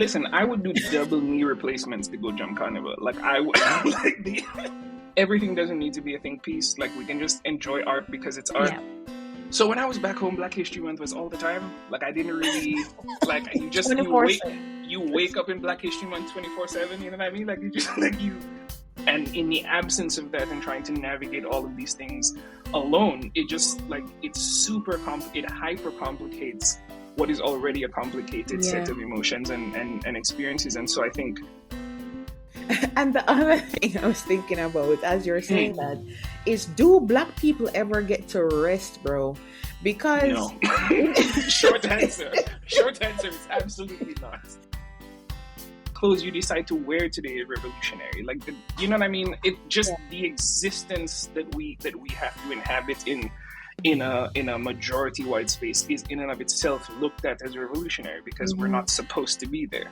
Listen, I would do double knee replacements to go jump carnival. Like I would, like everything doesn't need to be a think piece. Like we can just enjoy art because it's art. Yeah. So when I was back home, Black History Month was all the time. Like I didn't really like you 24/7. you wake up in Black History Month 24/7. You know what I mean? Like you just like you. And in the absence of that and trying to navigate all of these things alone, it just like it's super it hyper complicates what is already a complicated set of emotions and experiences. And so I think And the other thing I was thinking about as you're saying that is, do Black people ever get to rest, bro? Because no. Short answer is absolutely not. Clothes you decide to wear today is revolutionary. Like you know what I mean? It just the existence that we have to inhabit in a majority white space is in and of itself looked at as revolutionary because we're not supposed to be there.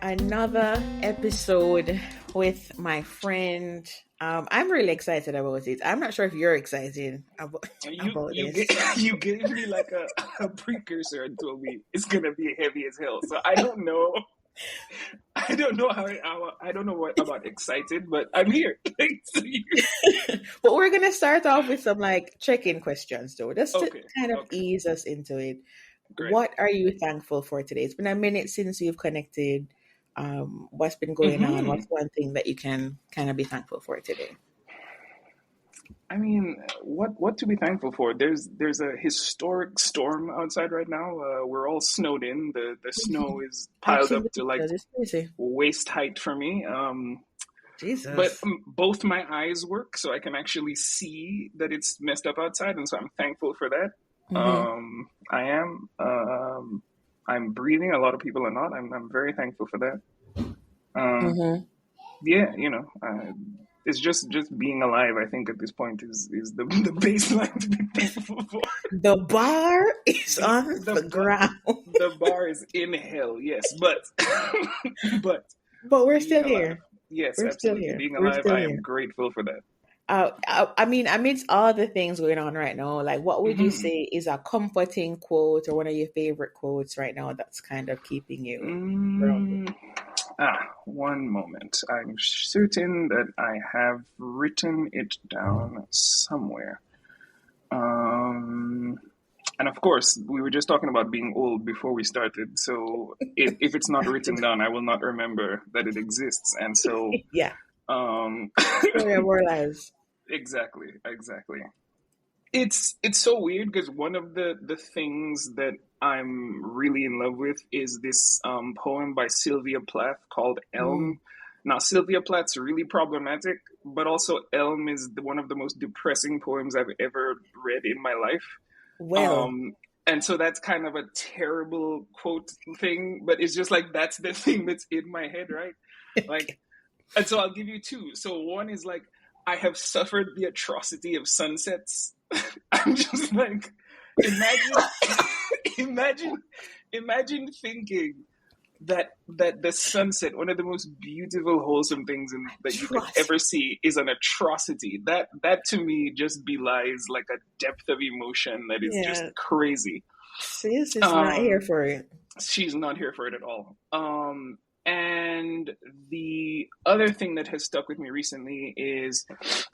Another episode with my friend. I'm really excited about it. I'm not sure if you're excited about this. You gave me like a precursor and told me it's gonna be heavy as hell. So I don't know. I don't know I don't know what about excited, but I'm here. But we're gonna start off with some like check-in questions, though, just to kind of ease us into it. Great. What are you thankful for today? It's been a minute since we've connected. What's been going on? What's one thing that you can kind of be thankful for today? I mean, what to be thankful for? There's a historic storm outside right now. We're all snowed in. The snow is piled up to like waist height for me. Jesus. But both my eyes work, so I can actually see that it's messed up outside, and so I'm thankful for that. I am. I'm breathing. A lot of people are not. I'm very thankful for that. Yeah, you know, it's just being alive. I think at this point is the baseline to be thankful for. The bar is on the ground. The bar is in hell. Yes, but we're still here. Yes, we're absolutely. Still here. Being alive, I am grateful for that. I mean, amidst all the things going on right now, like what would you say is a comforting quote or one of your favorite quotes right now that's kind of keeping you grounded? One moment. I'm certain that I have written it down somewhere. And of course, we were just talking about being old before we started. So if it's not written down, I will not remember that it exists. And so yeah. Story of our lives. Exactly. It's so weird because one of the things that I'm really in love with is this poem by Sylvia Plath called Elm. Now, Sylvia Plath's really problematic, but also Elm is one of the most depressing poems I've ever read in my life. Well, and so that's kind of a terrible quote thing, but it's just like that's the thing that's in my head, right? Like, and so I'll give you two. So one is like, I have suffered the atrocity of sunsets. I'm just like, imagine thinking that the sunset, one of the most beautiful, wholesome things that you could ever see, is an atrocity. That to me just belies like a depth of emotion that is just crazy. Sis is not here for it. She's not here for it at all. And the other thing that has stuck with me recently is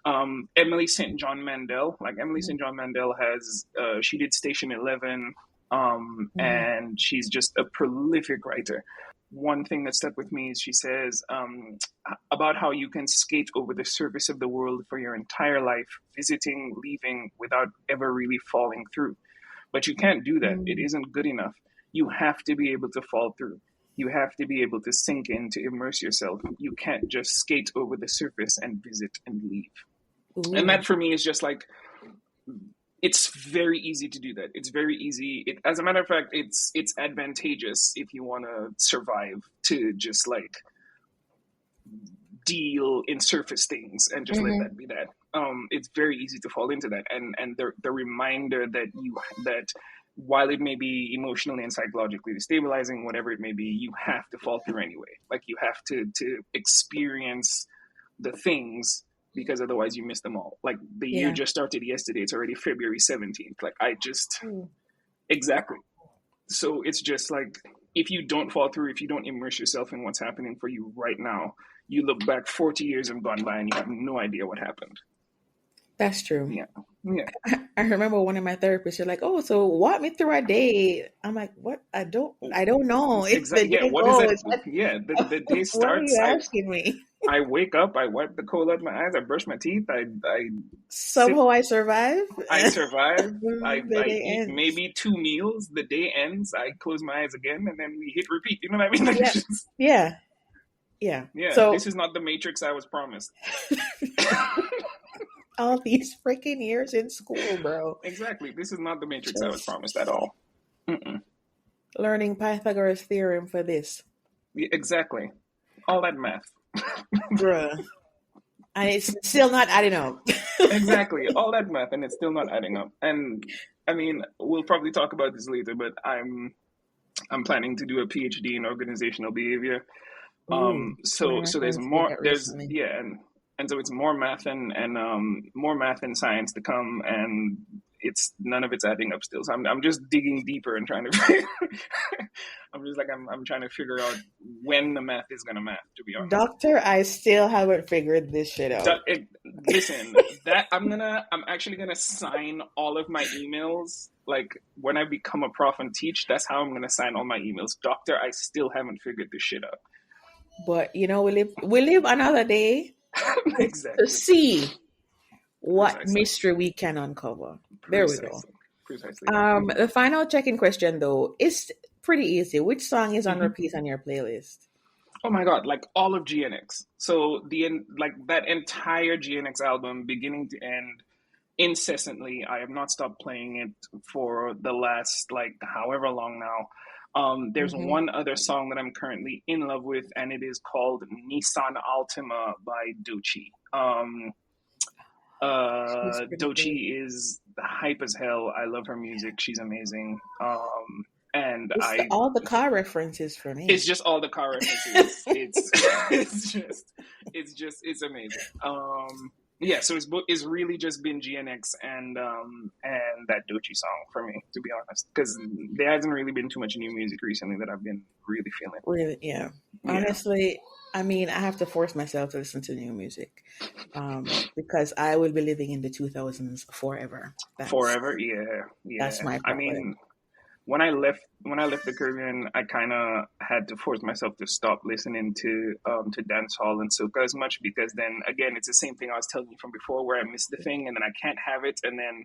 Emily St. John Mandel. Like Emily St. John Mandel has, she did Station 11, and she's just a prolific writer. One thing that stuck with me is she says about how you can skate over the surface of the world for your entire life, visiting, leaving, without ever really falling through. But you can't do that. It isn't good enough. You have to be able to fall through. You have to be able to sink in, to immerse yourself. You can't just skate over the surface and visit and leave. And that for me is just like, it's very easy to do that. It's very easy. As a matter of fact, it's advantageous if you want to survive, to just like Mm-hmm. deal in surface things and just let Mm-hmm. that be that. It's very easy to fall into that, and the reminder that while it may be emotionally and psychologically destabilizing, whatever it may be, you have to fall through anyway. Like you have to experience the things, because otherwise you miss them all. Like the year Yeah. just started yesterday; it's already February 17th. Like I just Mm. exactly. So it's just like, if you don't fall through, if you don't immerse yourself in what's happening for you right now, you look back 40 years have gone by and you have no idea what happened. That's true. Yeah. Yeah. I remember one of my therapists, you're like, oh, so walk me through a day. I'm like, what? I don't know. It's the Exactly. Yeah. day What is it? goes. Yeah. The day What are starts. you asking me? I wake up. I wipe the coal out my eyes. I brush my teeth. I sit. Somehow I survive. I survive. The I day eat ends. maybe two meals. The day ends. I close my eyes again, and then we hit repeat. You know what I mean? Like Yeah. just, Yeah. Yeah. yeah. So This is not the Matrix I was promised. all these freaking years in school, bro. Exactly. This is not the Matrix I was Just promised at all. Mm-mm. learning Pythagoras theorem for this. Yeah, exactly. All that math. Bruh. And it's still not adding up. Exactly. All that math, and it's still not adding up. And I mean, we'll probably talk about this later, but I'm planning to do a PhD in organizational behavior. Ooh, one of my So there's friends did more. that There's recently. yeah, and so it's more math and more math and science to come, and it's none of it's adding up still. So I'm just digging deeper and trying to. I'm just like I'm trying to figure out when the math is gonna math. To be honest. Doctor, I still haven't figured this shit out. Listen, that I'm actually gonna sign all of my emails. Like when I become a prof and teach, that's how I'm gonna sign all my emails. Doctor, I still haven't figured this shit out. But we live another day to Exactly. see what Precisely. mystery we can uncover. There we go. Precisely. Precisely. The final check-in question though is pretty easy. Which song is on Hmm. repeat on your playlist? Oh my god, like all of GNX. So like that entire GNX album, beginning to end, incessantly. I have not stopped playing it for the last like however long now. There's Mm-hmm. one other song that I'm currently in love with, and it is called Nissan Altima by Doechii. She's pretty good. Doechii is hype as hell. I love her music. She's amazing. And All the car references for it's me. just all the car references. It's it's amazing. Yeah, so it's really just been GNX and that Doechii song for me, to be honest, because there hasn't really been too much new music recently that I've been really feeling. Really, yeah. Yeah, Honestly, I mean, I have to force myself to listen to new music, because I will be living in the 2000s forever. That's forever. Yeah, that's yeah. my I problem. mean, when I left the Caribbean, I kind of had to force myself to stop listening to dancehall and soca as much, because then again it's the same thing I was telling you from before, where I miss the thing and then I can't have it, and then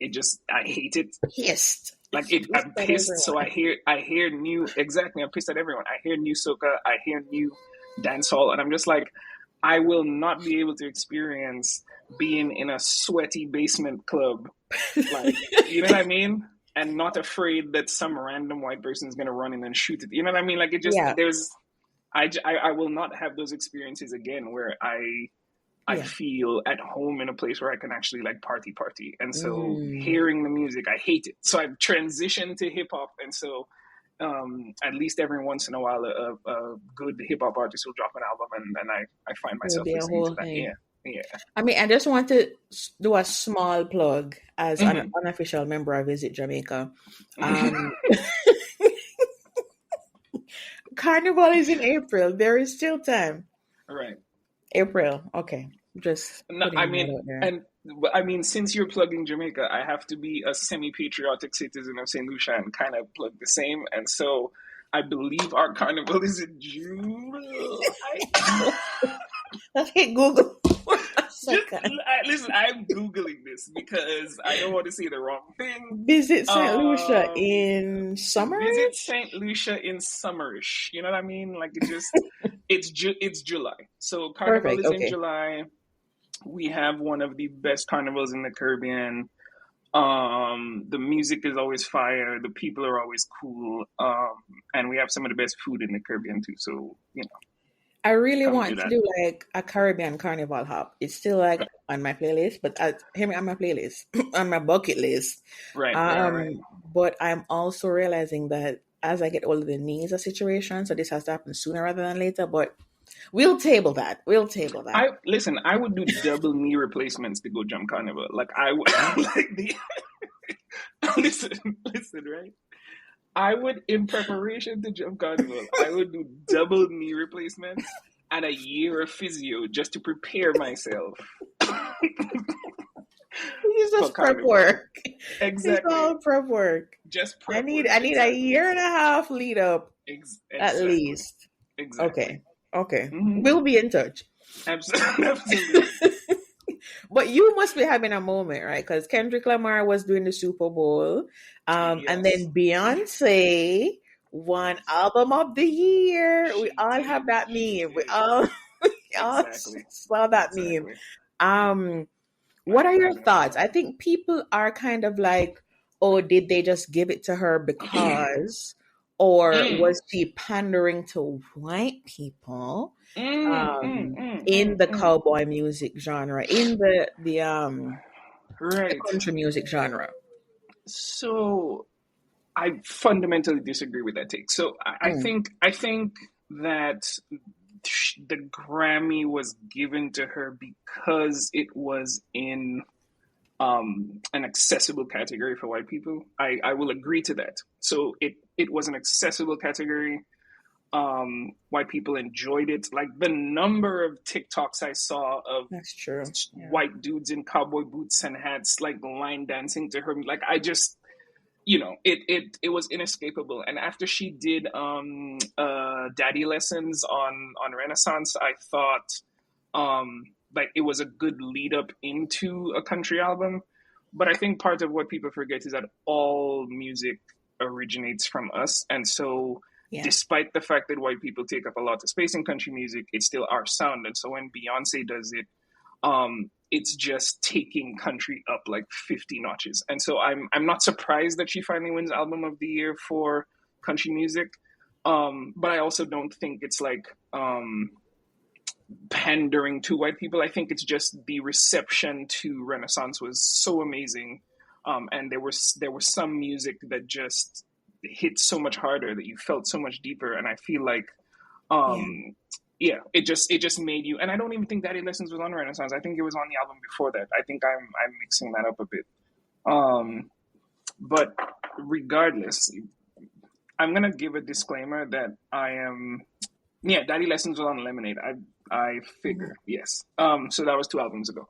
it just I hate it. Pissed. Like it, Pissed I'm at pissed. So everyone. I hear new exactly. I'm pissed at everyone. I hear new soca. I hear new dancehall, and I'm just like, I will not be able to experience being in a sweaty basement club, like you know what I mean, and not afraid that some random white person is gonna run in and shoot it. You know what I mean? Like it just Yeah, there's I will not have those experiences again where I yeah. feel at home in a place where I can actually like party. And so Mm. hearing the music, I hate it. So I've transitioned to hip hop, and so at least every once in a while, a good hip hop artist will drop an album, and I find It'll myself be a listening to whole that. thing. Yeah, yeah. I mean, I just want to do a small plug as an Hmm. unofficial member of Visit Jamaica. Um, Carnival is in April. There is still time. Right. April. Okay. Just No, putting that out there. I mean, since you're plugging Jamaica, I have to be a semi-patriotic citizen of Saint Lucia and kind of plug the same. And so, I believe our carnival is in July. Okay, Google. Just Second. listen. I'm googling this because I don't want to say the wrong thing. Visit St. Lucia Um, in Visit summerish? Saint Lucia in summerish. You know what I mean? Like it just it's July. So carnival Perfect. is in Okay. July. We have one of the best carnivals in the Caribbean. The music is always fire. The people are always cool. And we have some of the best food in the Caribbean too. So you know, I really Come do want to that. do like a Caribbean carnival hop. It's still like on my playlist, but hear me, on my playlist, on my bucket list. Right, right, right. But I'm also realizing that as I get older, the needs a situation, so this has to happen sooner rather than later. But we'll table that. We'll table that. I would do double knee replacements to go jump carnival. Like I would like the listen, right? I would, in preparation to jump carnival, I would do double knee replacements and a year of physio just to prepare myself It's for just prep carnival. work. It's Exactly. all prep work. Just I prep need work. I need a Exactly. year and a half lead up at Exactly. least. Exactly. Okay. Okay. Mm-hmm. We'll be in touch. Absolutely. But you must be having a moment, right? Because Kendrick Lamar was doing the Super Bowl. And Yes. then Beyonce won Album of the Year. We She all did. have that She meme. did. We all Exactly. saw that meme. Exactly. I What are your imagine it thoughts? well. I think people are kind of like, oh, did they just give it to her because, or Mm. was she pandering to white people Mm, mm, mm, in mm, the mm. cowboy music genre, in the Right. country music genre? So I fundamentally disagree with that take. So Mm, I think that the Grammy was given to her because it was in an accessible category for white people. I will agree to that. So it was an accessible category. White people enjoyed it. Like the number of TikToks I saw of that's true. Yeah. white dudes in cowboy boots and hats like line dancing to her, like I just, it was inescapable. And after she did daddy lessons on Renaissance, I thought like it was a good lead up into a country album. But I think part of what people forget is that all music originates from us, and so Yeah. despite the fact that white people take up a lot of space in country music, it's still our sound. And so when Beyonce does it, it's just taking country up like 50 notches. And so I'm not surprised that she finally wins album of the year for country music. But I also don't think it's like pandering to white people. I think it's just the reception to Renaissance was so amazing. And there was some music that just hit so much harder, that you felt so much deeper. And I feel like Yeah. yeah, it just made you. And I don't even think Daddy Lessons was on Renaissance. I think it was on the album before that. I think I'm mixing that up a bit. But regardless, I'm gonna give a disclaimer that I am. Yeah, Daddy Lessons was on Lemonade. I Mhm. figure, yes. So that was 2 albums ago.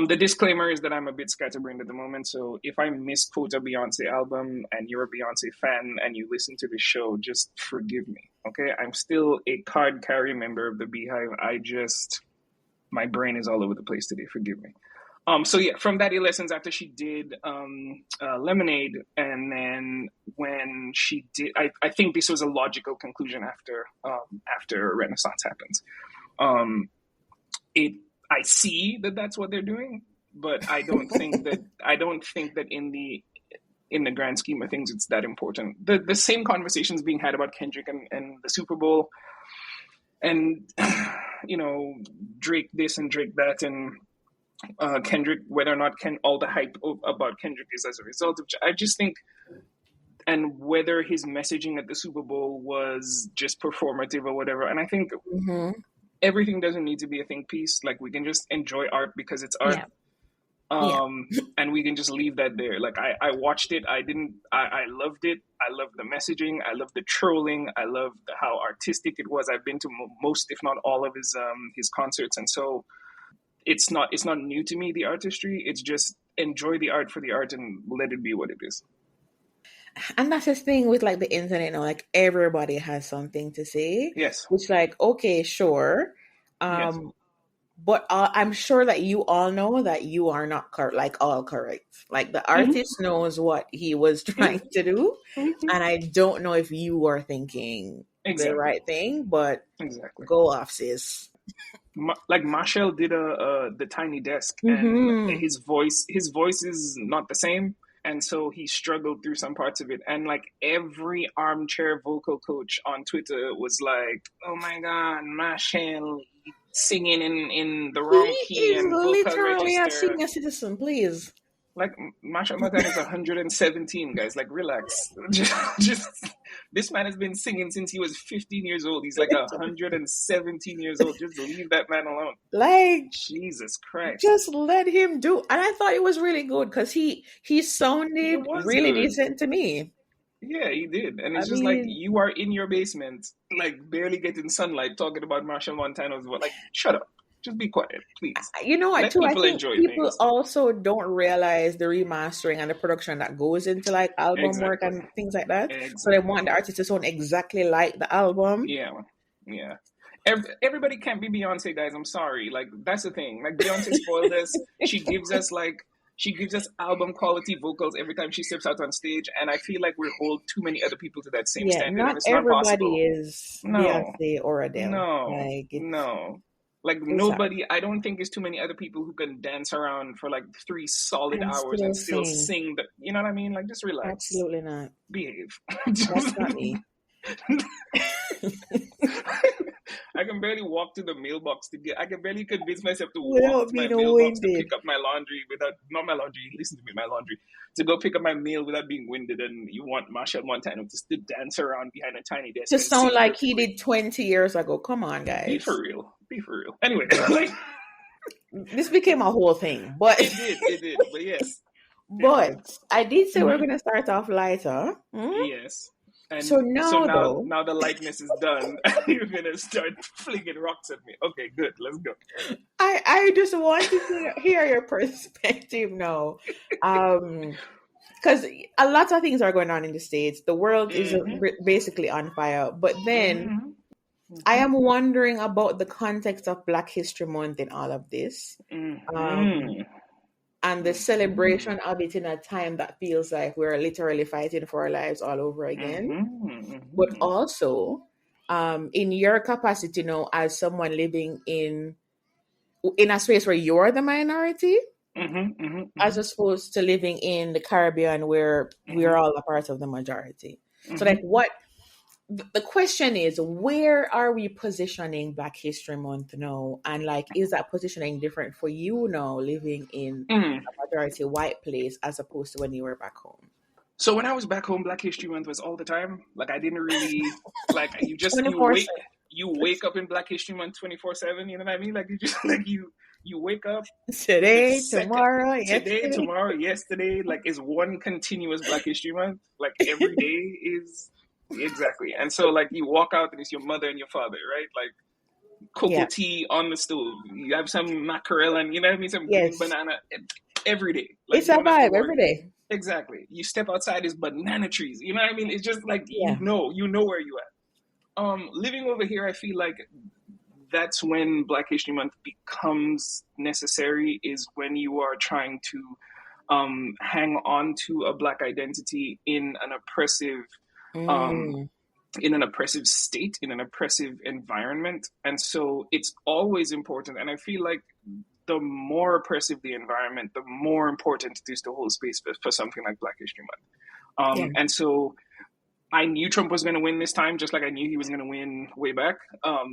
The disclaimer is that I'm a bit scatterbrained at the moment, so if I misquote a Beyonce album and you're a Beyonce fan and you listen to this show, just forgive me, okay? I'm still a card carrying member of the Beehive. My brain is all over the place today. Forgive me. So yeah, from Daddy Lessons, after she did Lemonade, and then when she did, I think this was a logical conclusion after Renaissance happens. Um, it I see that that's what they're doing, but I don't think that in the grand scheme of things it's that important. The same conversations being had about Kendrick and the Super Bowl, and Drake this and Drake that, and Kendrick, whether or not all the hype about Kendrick is as a result of. I just think, and whether his messaging at the Super Bowl was just performative or whatever. And I think Mhm. everything doesn't need to be a think piece. Like we can just enjoy art because it's art. Yeah. Yeah. And we can just leave that there. Like I watched it. I loved it. I loved the messaging. I loved the trolling. I loved how artistic it was. I've been to most, if not all, of his concerts, and so it's not new to me, the artistry. It's just enjoy the art for the art and let it be what it is. And that's the thing with like the internet now, like everybody has something to say, Yes. which like, okay, sure. Yes. But I'm sure that you all know that you are not like all correct. Like the Mm-hmm. artist knows what he was trying to do, Mm-hmm. and I don't know if you are thinking the Exactly. right thing, but Exactly. go off, sis. Like Marshall did the Tiny Desk, and Mm-hmm. his voice is not the same. and so he struggled through some parts of it. And like every armchair vocal coach on Twitter was like, "Oh my God, Machel singing in the He wrong key is and vocal literally a register." senior citizen, please. Like Marshall Mothers is 117, guys. Like, relax. Just this man has been singing since he was 15 years old. He's like 117 years old. Just leave that man alone. Like, Jesus Christ. just let him do. And I thought it was really good because he It sounded was really good. decent to me. Yeah, he did. And I it's just like mean, you are in your basement, like barely getting sunlight, talking about Marshall Montano's voice. Like, shut up. Just be quiet, please. you know what, Let too? I people think enjoy people things. also don't realize the remastering and the production that goes into like album work Exactly. and things like that. So they Exactly. want the artist to sound exactly like the album. Yeah. Yeah. Everybody can't be Beyonce, guys. I'm sorry. Like, that's the thing. Like, Beyonce spoiled us. She gives us album quality vocals every time she steps out on stage, and I feel like we hold too many other people to that same Yeah, standard, and not it's not everybody possible. is No, Beyonce or Adele. no, Like no. Like, it's hard. nobody. I don't think there's too many other people who can dance around for like 3 solid And hours still and still sing. sing. You know what I mean? Like, just relax, Absolutely not. behave. That's not me. I can barely walk to the mailbox to get. I can barely convince myself to walk Without to my being mailbox to winded. pick up my laundry without not my laundry. Listen to me, my laundry to go pick up my mail without being winded. And you want Marshall Montano to still dance around behind a tiny desk To and sound sing like he perfectly. did 20 years ago. Come on, Be for guys. real. Be for real. Anyway, like This became a whole thing. But it did. But yes, it did. but I did say we're Mm-hmm. gonna start off lighter. Yes. So And so now now, though, now the likeness is done. You're gonna start flinging rocks at me. Okay, good. Let's go. I just want to hear your perspective now. Because a lot of things are going on in the States. The world is Mm-hmm. basically on fire. But then Mm-hmm. I Mm-hmm. am wondering about the context of Black History Month in all of this. Um, Mm-hmm. and the Mm-hmm. celebration of it in a time that feels like we're literally fighting for our lives all over again. But Mm-hmm. also, in your capacity, as someone living in a space where you're the minority, Mm-hmm. Mm-hmm. as opposed to living in the Caribbean where we're Mm-hmm. all a part of the majority. So, Mm-hmm. like, the question is, where are we positioning Black History Month now? And, like, is that positioning different for you now, living in Mm. a majority white place as opposed to when you were back home? So when I was back home, Black History Month was all the time. Like, I didn't really like you 24 wake up in Black History Month 24/7. You know what I mean? Like, you just like you wake up. today, It's second tomorrow, today, yesterday. tomorrow, yesterday. Like, is one continuous Black History Month. Like, every day is exactly. And so like you walk out and it's your mother and your father, right? Like, cocoa Yeah. tea on the stove. You have some mackerel and you know what I mean, some green Yes. banana every day. Like, It's you a don't have to vibe worry. every day. Exactly. You step outside, it's banana trees. You know what I mean? It's just like Yeah. you know where you at. Living over here, I feel like that's when Black History Month becomes necessary. Is when you are trying to hang on to a Black identity um, Mm. in an oppressive state, in an oppressive environment. And so it's always important. And I feel like the more oppressive the environment, the more important it is to hold space for something like Black History Month. Yeah. And so I knew Trump was going to win this time, just like I knew he was going to win way back.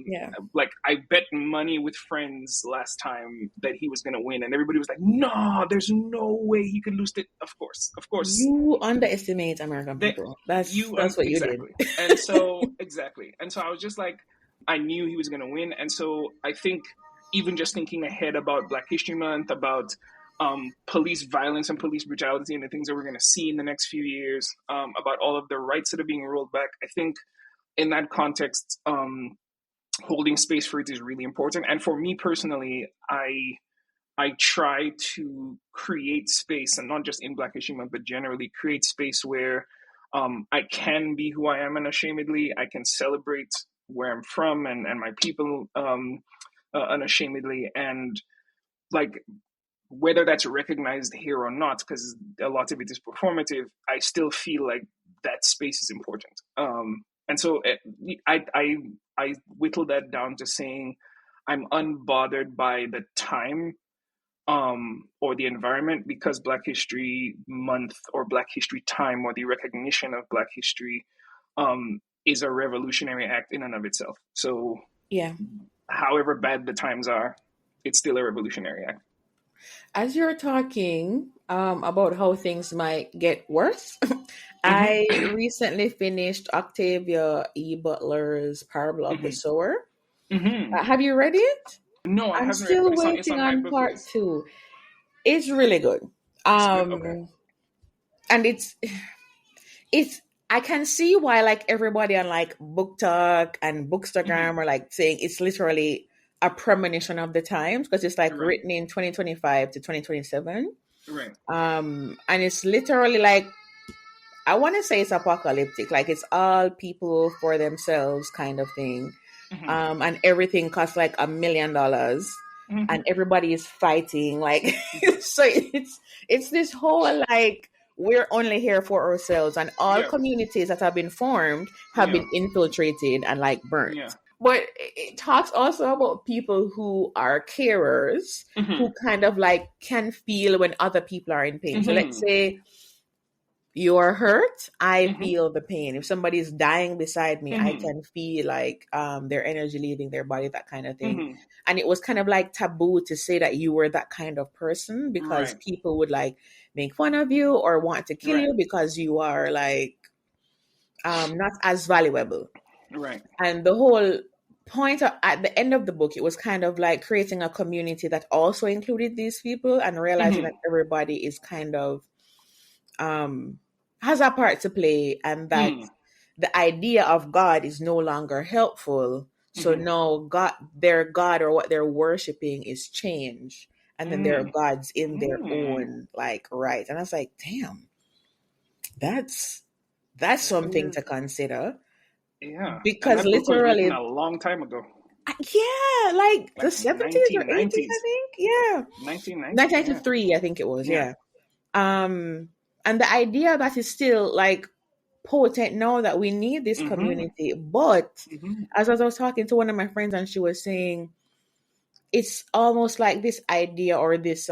Yeah. Like, I bet money with friends last time that he was going to win, and everybody was like, "No, there's no way he could lose it." Of course, You underestimate American that people. That's what you did. exactly. And so exactly, and so I was just like, I knew he was going to win, and so I think even just thinking ahead about Black History Month, about police violence and police brutality and the things that we're going to see in the next few years, about all of the rights that are being rolled back. I think in that context, holding space for it is really important. And for me personally, I try to create space, and not just in Black History Month, but generally create space where I can be who I am unashamedly. I can celebrate where I'm from and my people unashamedly. And like, whether that's recognized here or not, because a lot of it is performative, I still feel like that space is important. And so I whittle that down to saying I'm unbothered by the time or the environment, because Black History Month or Black History Time or the recognition of Black history is a revolutionary act in and of itself. So, yeah. however bad the times are, it's still a revolutionary act. As you're talking about how things might get worse, I recently finished Octavia E. Butler's Parable of the Sower. Have you read it? No, I I'm haven't read it, still but it's waiting on my on book part list. 2. It's really good. It's good. Okay. And it's I can see why like everybody on like Book Talk and Bookstagram are like saying it's literally a premonition of the times, because it's like Right. written in 2025 to 2027. Right. And it's literally like, I want to say it's apocalyptic, like it's all people for themselves kind of thing. And everything costs like $1 million, and everybody is fighting like so it's this whole like we're only here for ourselves, and all Yeah. communities that have been formed have been infiltrated and like burnt. Yeah. But it talks also about people who are carers, who kind of like can feel when other people are in pain. So let's say you're hurt, I feel the pain. If somebody is dying beside me, I can feel like their energy leaving their body, that kind of thing. And it was kind of like taboo to say that you were that kind of person, because people would like make fun of you or want to kill you because you are like not as valuable. Right. And the whole point at the end of the book, it was kind of like creating a community that also included these people, and realizing that everybody is kind of has a part to play, and that the idea of God is no longer helpful. So now their God or what they're worshiping is changed, and then there are gods in their own like right. And I was like, damn, that's something to consider. Yeah, and Because that book was literally, written a long time ago. yeah, like the 70s or 80s, 1990s. I think. Yeah. 1990s. 1993, I think it was. Yeah. And the idea that is still like potent now, that we need this community. But as I was talking to one of my friends, and she was saying it's almost like this idea or this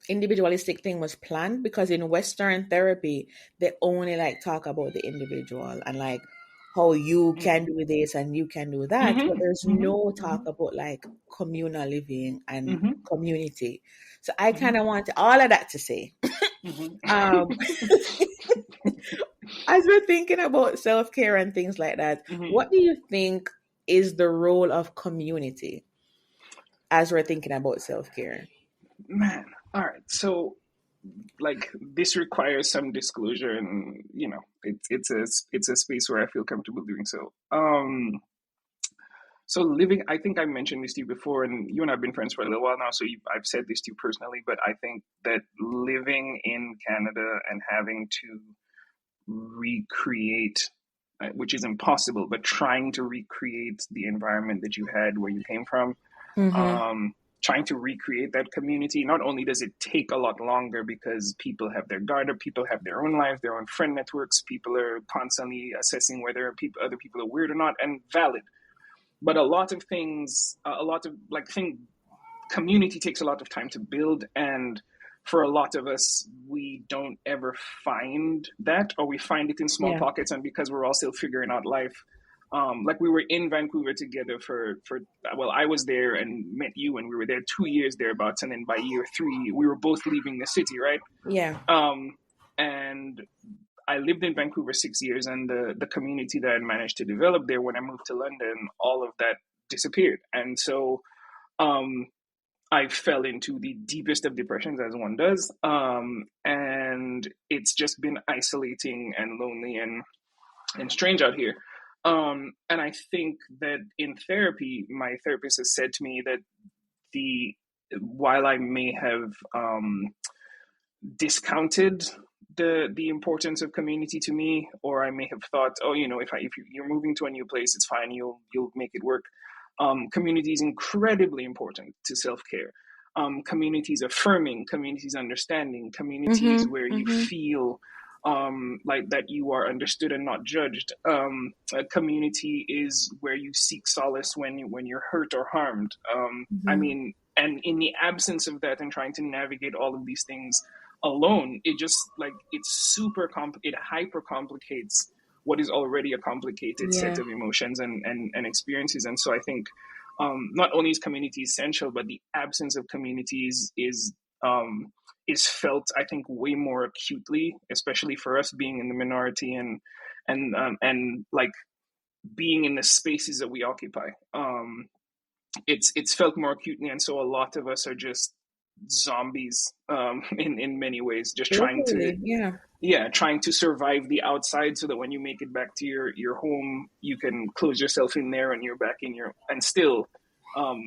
individualistic thing was planned, because in Western therapy they only like talk about the individual and like how you can do this and you can do that, but there's no talk about like communal living and community. So I kind of want all of that to say as we're thinking about self-care and things like that, what do you think is the role of community as we're thinking about self-care? Man, all right. So, like, this requires some disclosure, and it's a space where I feel comfortable doing so. So living, I think I mentioned this to you before, and you and I've been friends for a little while now, so I've said this to you personally, but I think that living in Canada and having to recreate, which is impossible, but trying to recreate the environment that you had where you came from, trying to recreate that community, not only does it take a lot longer because people have their guard up, people have their own lives, their own friend networks, people are constantly assessing whether other people are weird or not, and valid. But a lot of things, community takes a lot of time to build, and for a lot of us, we don't ever find that, or we find it in small pockets, and because we're all still figuring out life. Like we were in Vancouver together for I was there and met you, and we were there 2 years thereabouts, and then by year 3 we were both leaving the city, right? Yeah. And I lived in Vancouver 6 years, and the community that I managed to develop there, when I moved to London, all of that disappeared. And so I fell into the deepest of depressions, as one does. And it's just been isolating and lonely and strange out here. And I think that in therapy, my therapist has said to me that while I may have discounted the importance of community to me, or I may have thought, oh, if you're moving to a new place, it's fine, you'll make it work. Community is incredibly important to self-care. Communities affirming, communities understanding, communities where you feel like that you are understood and not judged. A community is where you seek solace when you're hurt or harmed. I mean, and in the absence of that and trying to navigate all of these things alone, it just like it hyper complicates what is already a complicated set Yeah. of emotions and experiences. And so I think not only is community essential, but the absence of communities is felt, I think, way more acutely, especially for us being in the minority and like being in the spaces that we occupy. It's felt more acutely, and so a lot of us are just zombies in many ways, just Literally, yeah. trying to survive the outside so that when you make it back to your home, you can close yourself in there and you're back in your, and still um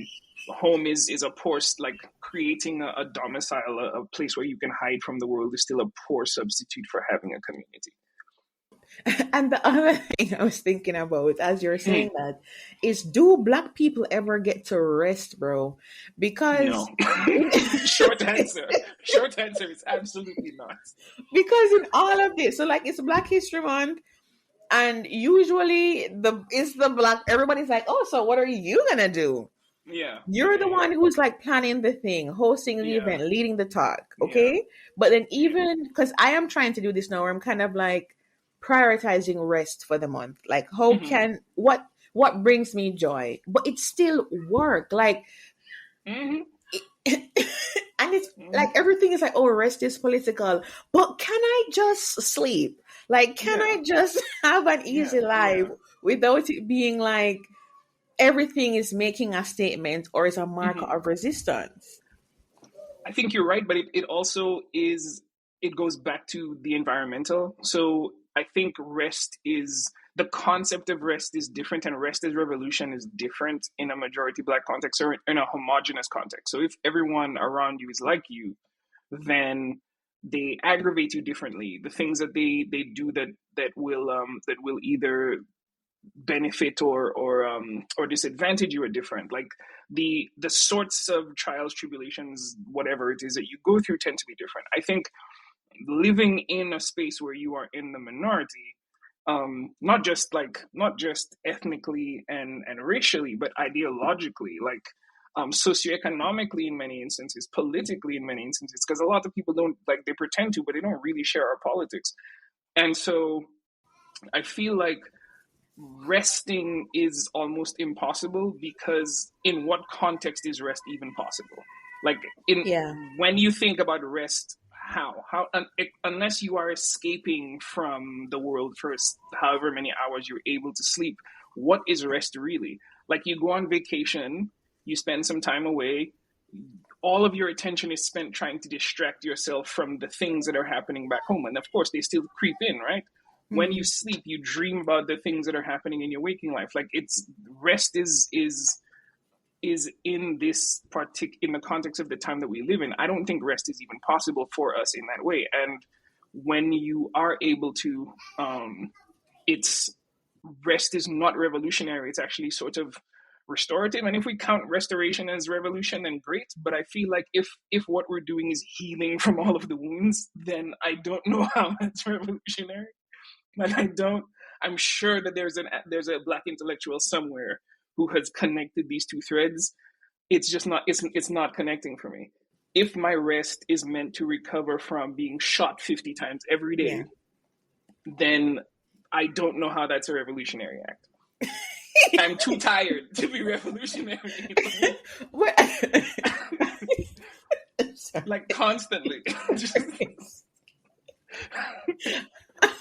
home is a poor, like creating a domicile, a place where you can hide from the world is still a poor substitute for having a community. And the other thing I was thinking about as you're saying Mm, that is, do Black people ever get to rest, bro? no. Because Short answer. Short answer is absolutely not. because in all of this, so like it's Black History Month, and usually the Black, everybody's like, oh, so what are you gonna do? Yeah. You're the one who's like planning the thing, hosting the Yeah. event, leading the talk, Yeah. okay? But then even because I am trying to do this now, where I'm kind of like prioritizing rest for the month. Like, how Mm-hmm. can what brings me joy? But it's still work. Like, Mm-hmm. and it's like Mm-hmm. everything is like, oh, rest is political. But can I just sleep? Like, can Yeah. I just have an Yeah. easy life Yeah. without it being like everything is making a statement or is a marker Mm-hmm. of resistance? I think you're right, but it also is, it goes back to the environmental. So I think rest is, the concept of rest is different, and rest as revolution is different in a majority Black context or in a homogenous context. So if everyone around you is like you, then they aggravate you differently. The things that they do that will either benefit or disadvantage you are different. Like the sorts of trials, tribulations, whatever it is that you go through tend to be different. I think living in a space where you are in the minority, not just ethnically and racially, but ideologically, like socioeconomically in many instances, politically in many instances, because a lot of people don't, like, they pretend to, but they don't really share our politics. And so I feel like resting is almost impossible, because in what context is rest even possible? Like, in Yeah. when you think about rest, unless you are escaping from the world for however many hours you're able to sleep, what is rest really? Like, you go on vacation, you spend some time away, all of your attention is spent trying to distract yourself from the things that are happening back home, and of course they still creep in, right? When you Mm-hmm. sleep, you dream about the things that are happening in your waking life. Like, it's rest is in this in the context of the time that we live in. I don't think rest is even possible for us in that way. And when you are able to, it's rest is not revolutionary. It's actually sort of restorative. And if we count restoration as revolution, then great. But I feel like if what we're doing is healing from all of the wounds, then I don't know how that's revolutionary. And I don't. I'm sure that there's a Black intellectual somewhere who has connected these two threads. It's just not. It's not connecting for me. If my rest is meant to recover from being shot 50 times every Yeah. day, then I don't know how that's a revolutionary act. I'm too tired to be revolutionary. Like, constantly.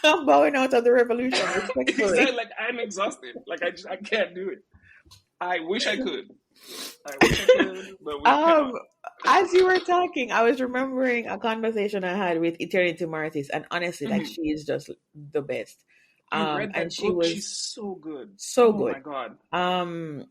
I'm bowing out of the revolution respectfully. Exactly. Like, I'm exhausted. Like, I can't do it. I wish I could. I wish I could, but we Um, cannot. as you were talking, I was remembering a conversation I had with Eternity Martis, and honestly, like, Mhm. she is just the best. I read And that she book. She's was so good. so Oh good. my god. Um,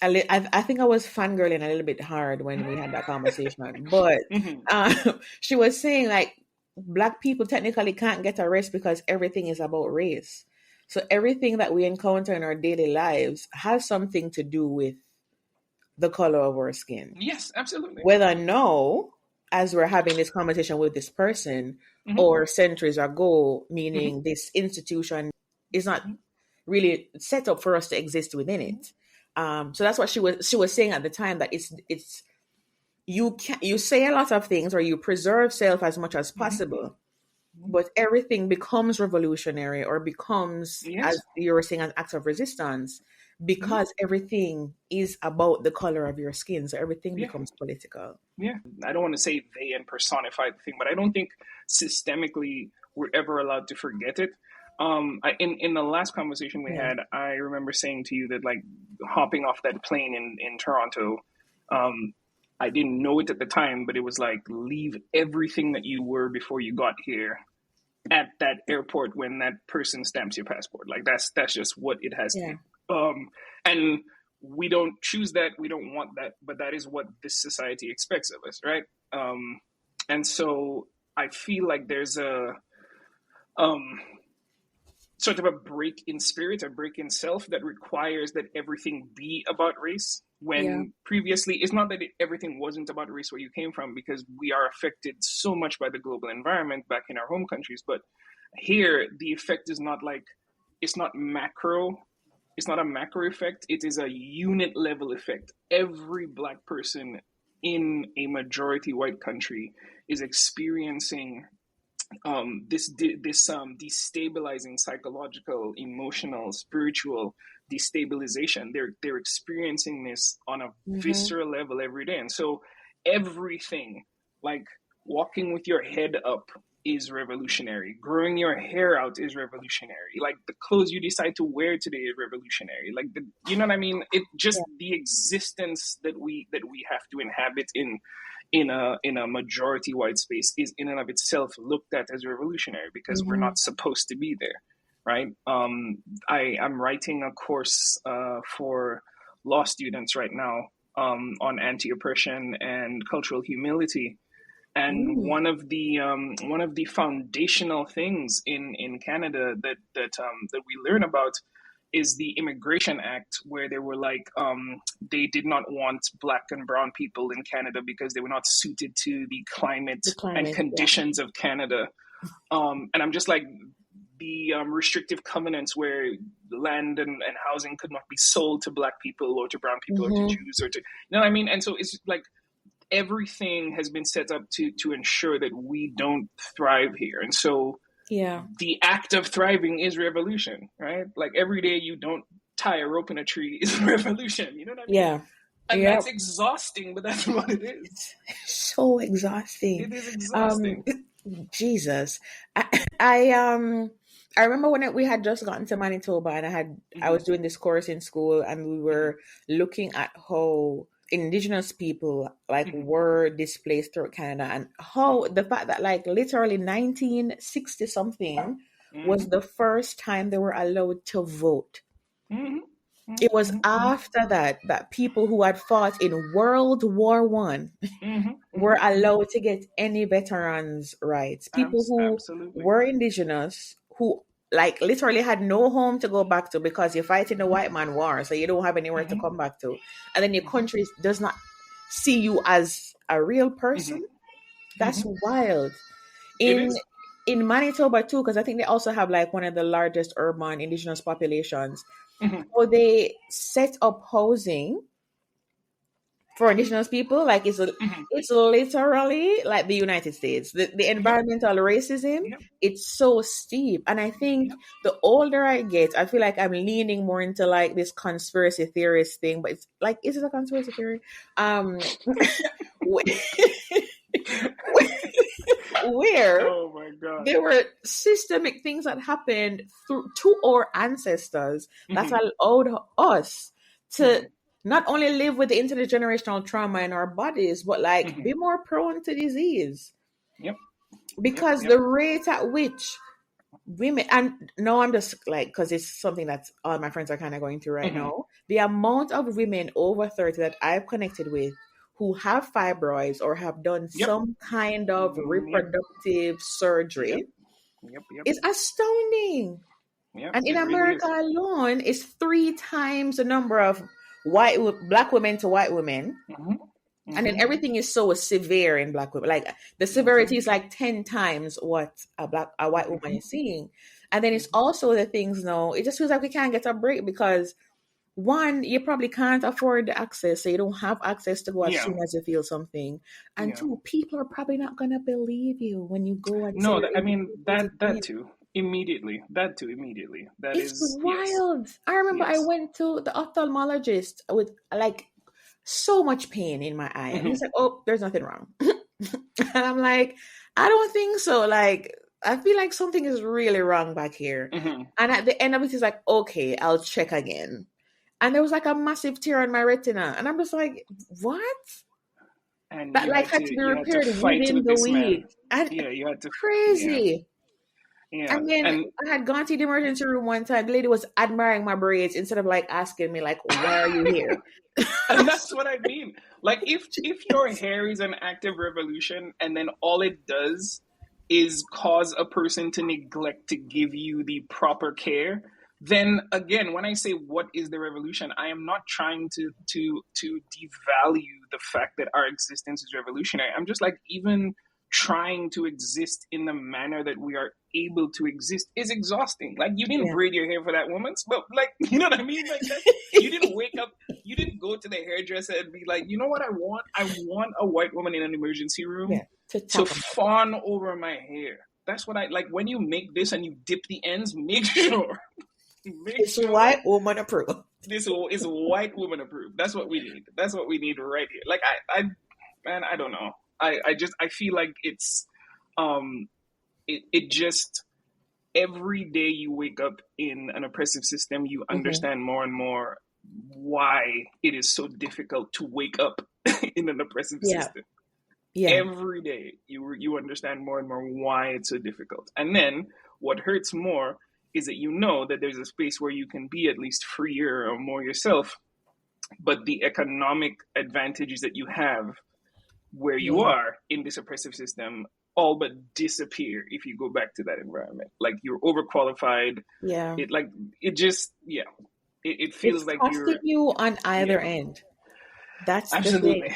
I think I was fangirling a little bit hard when we had that conversation, but Mhm. she was saying like Black people technically can't get a rest because everything is about race. So everything that we encounter in our daily lives has something to do with the color of our skin. Yes, absolutely. Whether no, as we're having this conversation with this person, Mhm. or centuries ago, Mhm. meaning this institution is not really set up for us to exist within Mhm. it. So that's what she was saying at the time, that it's you say a lot of things, or you preserve self as much as possible, but everything becomes revolutionary, or becomes, as you were saying, an act of resistance, because everything is about the color of your skin. So everything becomes political. Yeah. I don't want to say they and personify the thing, but I don't think systemically we're ever allowed to forget it. In the last conversation we had, I remember saying to you that, like, hopping off that plane in Toronto, I didn't know it at the time, but it was like, leave everything that you were before you got here at that airport when that person stamps your passport. Like, that's just what it has to be. And we don't choose that, we don't want that, but that is what this society expects of us, right? And so I feel like there's a sort of a break in spirit, a break in self, that requires that everything be about race, when previously it's not that everything wasn't about race where you came from, because we are affected so much by the global environment back in our home countries. But here, the effect is not like, it's not macro. It's not a macro effect. It is a unit level effect. Every Black person in a majority white country is experiencing this destabilizing psychological, emotional, spiritual destabilization. They're experiencing this on a visceral level every day. And so everything, like walking with your head up, is revolutionary. Growing your hair out is revolutionary. Like, the clothes you decide to wear today is revolutionary. Like, you know what I mean? It just, the existence that we have to inhabit in a majority white space is in and of itself looked at as revolutionary, because we're not supposed to be there, right? I'm writing a course for law students right now on anti-oppression and cultural humility. And one of the foundational things in Canada that we learn about is the Immigration Act, where they were like, they did not want Black and brown people in Canada because they were not suited to the climate and conditions of Canada. And I'm just like, the restrictive covenants where land and housing could not be sold to Black people or to brown people or to Jews or to, you know what I mean? And so it's like, everything has been set up to ensure that we don't thrive here. And so the act of thriving is revolution, right? Like, every day you don't tie a rope in a tree is revolution. You know what I mean? And that's exhausting, but that's what it is. It's so exhausting. It is exhausting. Jesus. I remember when we had just gotten to Manitoba, and I was doing this course in school, and we were looking at how Indigenous people were displaced throughout Canada, and how the fact that literally 1960 something was the first time they were allowed to vote. It was after that people who had fought in World War One were allowed to get any veterans' rights. People who were Indigenous, who literally had no home to go back to, because you're fighting the white man war, so you don't have anywhere to come back to, and then your country does not see you as a real person. That's wild. In Manitoba too, because I think they also have one of the largest urban Indigenous populations. So they set up housing for Indigenous people. It's literally like the United States. The environmental racism, it's so steep. And I think the older I get, I feel like I'm leaning more into this conspiracy theorist thing. But it's is it a conspiracy theory? Where oh my God, there were systemic things that happened to our ancestors that allowed us to not only live with the intergenerational trauma in our bodies, but be more prone to disease. Because the rate at which women, and no, I'm just because it's something that all my friends are kind of going through right now, the amount of women over 30 that I've connected with who have fibroids or have done some kind of reproductive surgery is astounding. And in America alone, it's 3 times the number of Black women to white women. And then everything is so severe in Black women. The severity is 10 times what a white woman is seeing. And then it's also the things now, it just feels like we can't get a break, because one, you probably can't afford the access, so you don't have access to go as Yeah. soon as you feel something. And Yeah. two, people are probably not gonna believe you when you go and say No, you're I able to mean go to that the. too. Immediately. That too, immediately. That It's is yes. wild. I remember I Yes. went to the ophthalmologist with like so much pain in my eye, and he's Hmm. like, "Oh, there's nothing wrong," and I'm like, "I don't think so." Like, I feel like something is really wrong back here. Hmm. And at the end of it, he's like, "Okay, I'll check again." And there was like a massive tear on my retina, and I'm just like, "What?" And That like had to be you had to repaired fight within with the this man. week, and Yeah, you had to yeah. crazy. Yeah. And then And I had gone to the emergency room one time. The lady was admiring my braids instead of like asking me like, "Why are you here?" and that's what I mean. Like if your hair is an active revolution and then all it does is cause a person to neglect to give you the proper care, then again, when I say what is the revolution, I am not trying to devalue the fact that our existence is revolutionary. I'm just like, even trying to exist in the manner that we are able to exist is exhausting. Like, you didn't Yeah. braid your hair for that woman, but like, you know what I mean? Like, that you didn't wake up, you didn't go to the hairdresser and be like, you know what I want? I want a white woman in an emergency room Yeah. To to tap them. fawn over my hair. That's what I like. When you make this and you dip the ends, make sure It's white woman approved. this is white woman approved. That's what we need. That's what we need right here. Like, man, I don't know. I feel like it's it just, every day you wake up in an oppressive system, you Mm-hmm. understand more and more why it is so difficult to wake up in an oppressive Yeah. system. Yeah. Every day you understand more and more why it's so difficult. And then what hurts more is that you know that there's a space where you can be at least freer or more yourself, but the economic advantages that you have where you Yeah. are in this oppressive system all but disappear if you go back to that environment. Like, you're overqualified. Yeah. It like it just yeah. It It's feels like costing you're you on either yeah. end. That's the thing. Absolutely.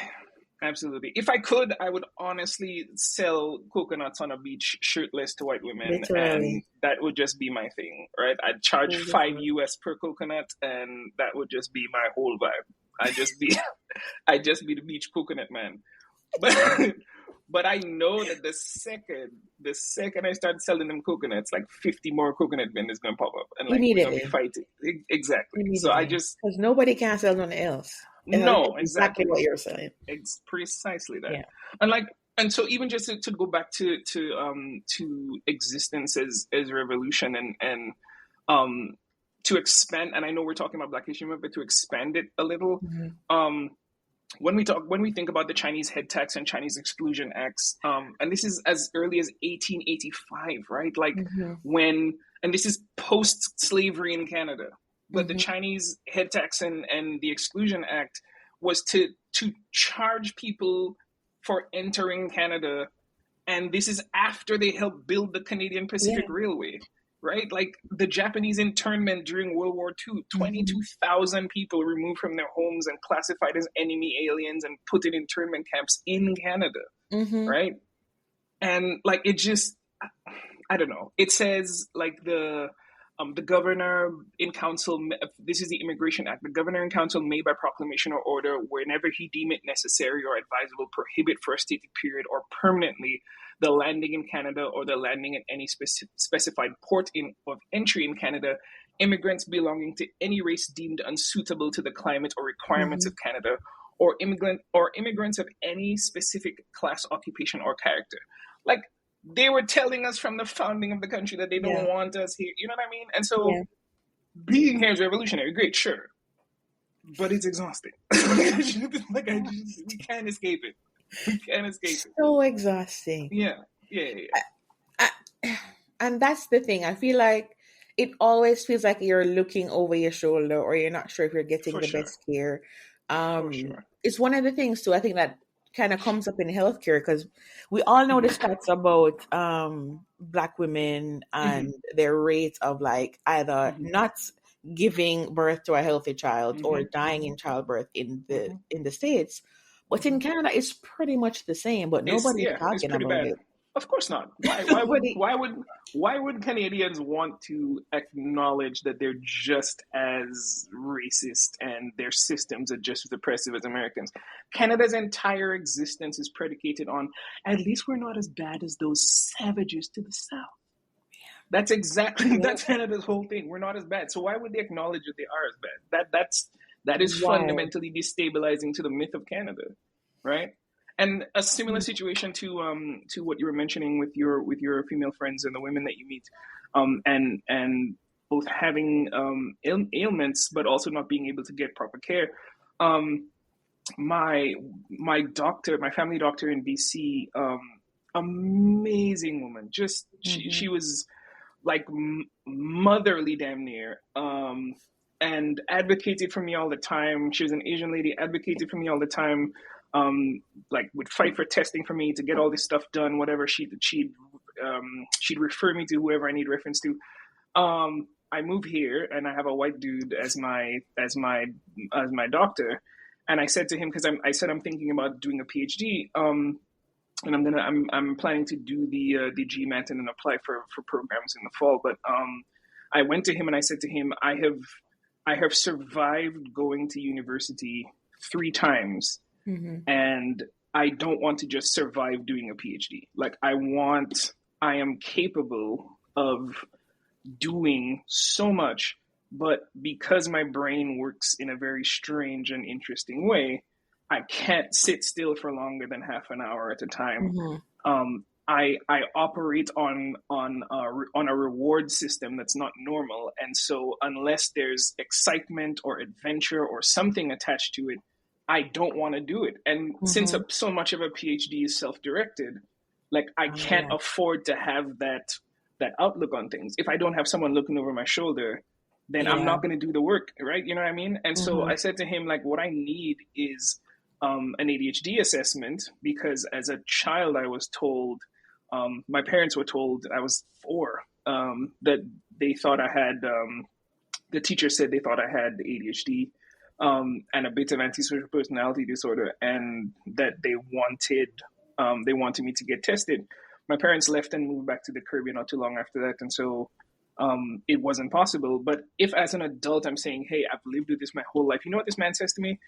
Absolutely. If I could, I would honestly sell coconuts on a beach shirtless to white women, and Literally. that would just be my thing, right? I'd charge five Literally. US per coconut, and that would just be my whole vibe. I just be, I just be the beach coconut man. But but I know that the second I start selling them coconuts, like 50 more coconut vendors gonna pop up, and like we're gonna be Immediately. fighting. Exactly. So I Immediately. just Because nobody can sell nothing else. It's no, exactly exactly. what you're saying. It's precisely that. Yeah. And like, and so even just to go back to existence as revolution, and um to expand, and I know we're talking about Black History Month, but to expand it a little, Mm-hmm. um when we think about the Chinese head tax and Chinese exclusion acts, and this is as early as 1885, right? Like, Mm-hmm. when, and this is post slavery in Canada, but the Mm-hmm. Chinese head tax and the exclusion act was to charge people for entering Canada, and this is after they helped build the Canadian Pacific Yeah. Railway, right? Like, the Japanese internment during World War II, Mm-hmm. 22,000 people removed from their homes and classified as enemy aliens and put in internment camps in Canada, Mm-hmm. right? And like, it just, I don't know. It says like the governor in council. This is the Immigration Act. The governor in council may, by proclamation or order, whenever he deem it necessary or advisable, prohibit for a stated period or permanently the landing in Canada or the landing at any specified port of entry in Canada, immigrants belonging to any race deemed unsuitable to the climate or requirements Mm-hmm. of Canada, or immigrants of any specific class, occupation, or character. Like, they were telling us from the founding of the country that they Yeah. don't want us here. You know what I mean? And so Yeah. being here is revolutionary, great, sure, but it's exhausting. We can't escape it. We can't escape it. So exhausting. Yeah, yeah, yeah. And that's the thing. I feel like it always feels like you're looking over your shoulder or you're not sure if you're getting For the sure, best care. for sure. It's one of the things too, I think that kind of comes up in healthcare because we all know the Mm-hmm. stats about Black women Mm-hmm. and their rate of like either Mm-hmm. not giving birth to a healthy child or Mm-hmm. dying Mm-hmm. in childbirth in the Mm-hmm. States. But Mm-hmm. in Canada it's pretty much the same, but It's nobody's yeah, it's talking pretty about bad. it. Of course not. Why would Canadians want to acknowledge that they're just as racist and their systems are just as oppressive as Americans? Canada's entire existence is predicated on, at least we're not as bad as those savages to the south. That's exactly that's Canada's whole thing. We're not as bad. So why would they acknowledge that they are as bad? That is fundamentally destabilizing to the myth of Canada, right? And a similar situation to what you were mentioning with your female friends and the women that you meet, and both having ailments but also not being able to get proper care. My doctor, my family doctor in BC, amazing woman. Just she was like motherly, damn near, and advocated for me all the time. She was an Asian lady, advocated for me all the time. Like would fight for testing for me to get all this stuff done, whatever she'd refer me to whoever I need reference to. I move here and I have a white dude as my doctor, and I said to him, because I said I'm thinking about doing a PhD, and I'm planning to do the GMAT and then apply for programs in the fall. But I went to him and I said to him, I have survived going to university 3 times. And I don't want to just survive doing a PhD. Like I am capable of doing so much, but because my brain works in a very strange and interesting way, I can't sit still for longer than half an hour at a time. I operate on a reward system that's not normal, and so unless there's excitement or adventure or something attached to it, I don't want to do it. And since so much of a PhD is self-directed, like I can't afford to have that outlook on things. If I don't have someone looking over my shoulder, then I'm not going to do the work, right? You know what I mean? And so I said to him, like, what I need is an ADHD assessment, because as a child, I was told, my parents were told, I was 4, that they thought I had, the teacher said they thought I had ADHD. And a bit of antisocial personality disorder, and that they wanted me to get tested. My parents left and moved back to the Caribbean not too long after that, and so it wasn't possible. But if as an adult I'm saying, hey, I've lived with this my whole life, you know what this man says to me?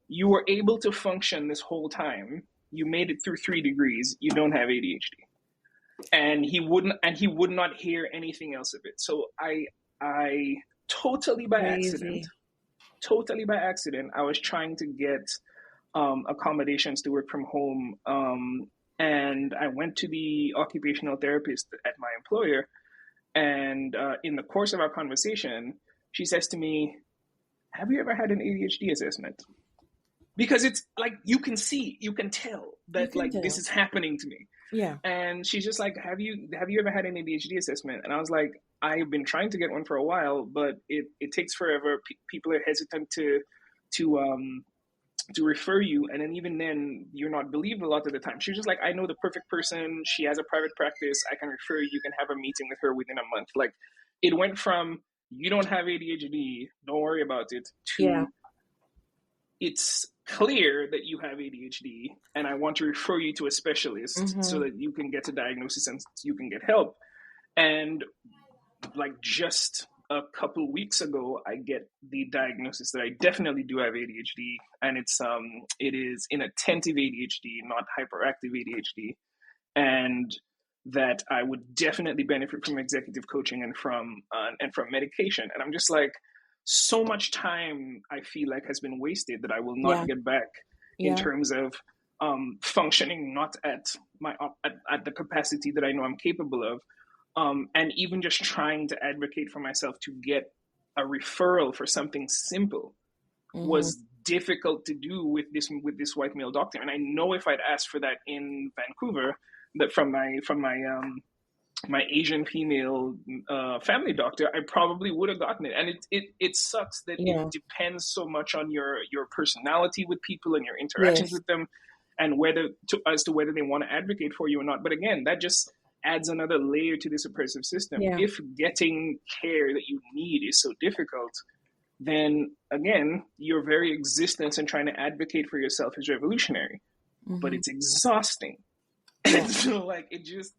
You were able to function this whole time. You made it through 3 degrees. You don't have ADHD, and he would not hear anything else of it. So I totally by accident, I was trying to get accommodations to work from home. And I went to the occupational therapist at my employer. And in the course of our conversation, she says to me, have you ever had an ADHD assessment? Because it's like, you can tell that this is happening to me. Yeah. And she's just like, have you ever had an ADHD assessment? And I was like, I've been trying to get one for a while, but it takes forever. People are hesitant to refer you, and then even then, you're not believed a lot of the time. She's just like, I know the perfect person. She has a private practice. I can refer you. You can have a meeting with her within a month. Like, it went from you don't have ADHD, don't worry about it, to it's clear that you have ADHD, and I want to refer you to a specialist so that you can get a diagnosis and you can get help. And like just a couple weeks ago, I get the diagnosis that I definitely do have ADHD, and it is inattentive ADHD, not hyperactive ADHD, and that I would definitely benefit from executive coaching and from medication. And I'm just like, so much time I feel like has been wasted that I will not get back in terms of functioning not at the capacity that I know I'm capable of. And even just trying to advocate for myself to get a referral for something simple was difficult to do with this white male doctor. And I know if I'd asked for that in Vancouver, that from my Asian female family doctor, I probably would have gotten it. And it sucks that it depends so much on your personality with people and your interactions with them, and as to whether they want to advocate for you or not. But again, that just adds another layer to this oppressive system. If getting care that you need is so difficult, then again, your very existence and trying to advocate for yourself is revolutionary, but it's exhausting. Yeah. So like it just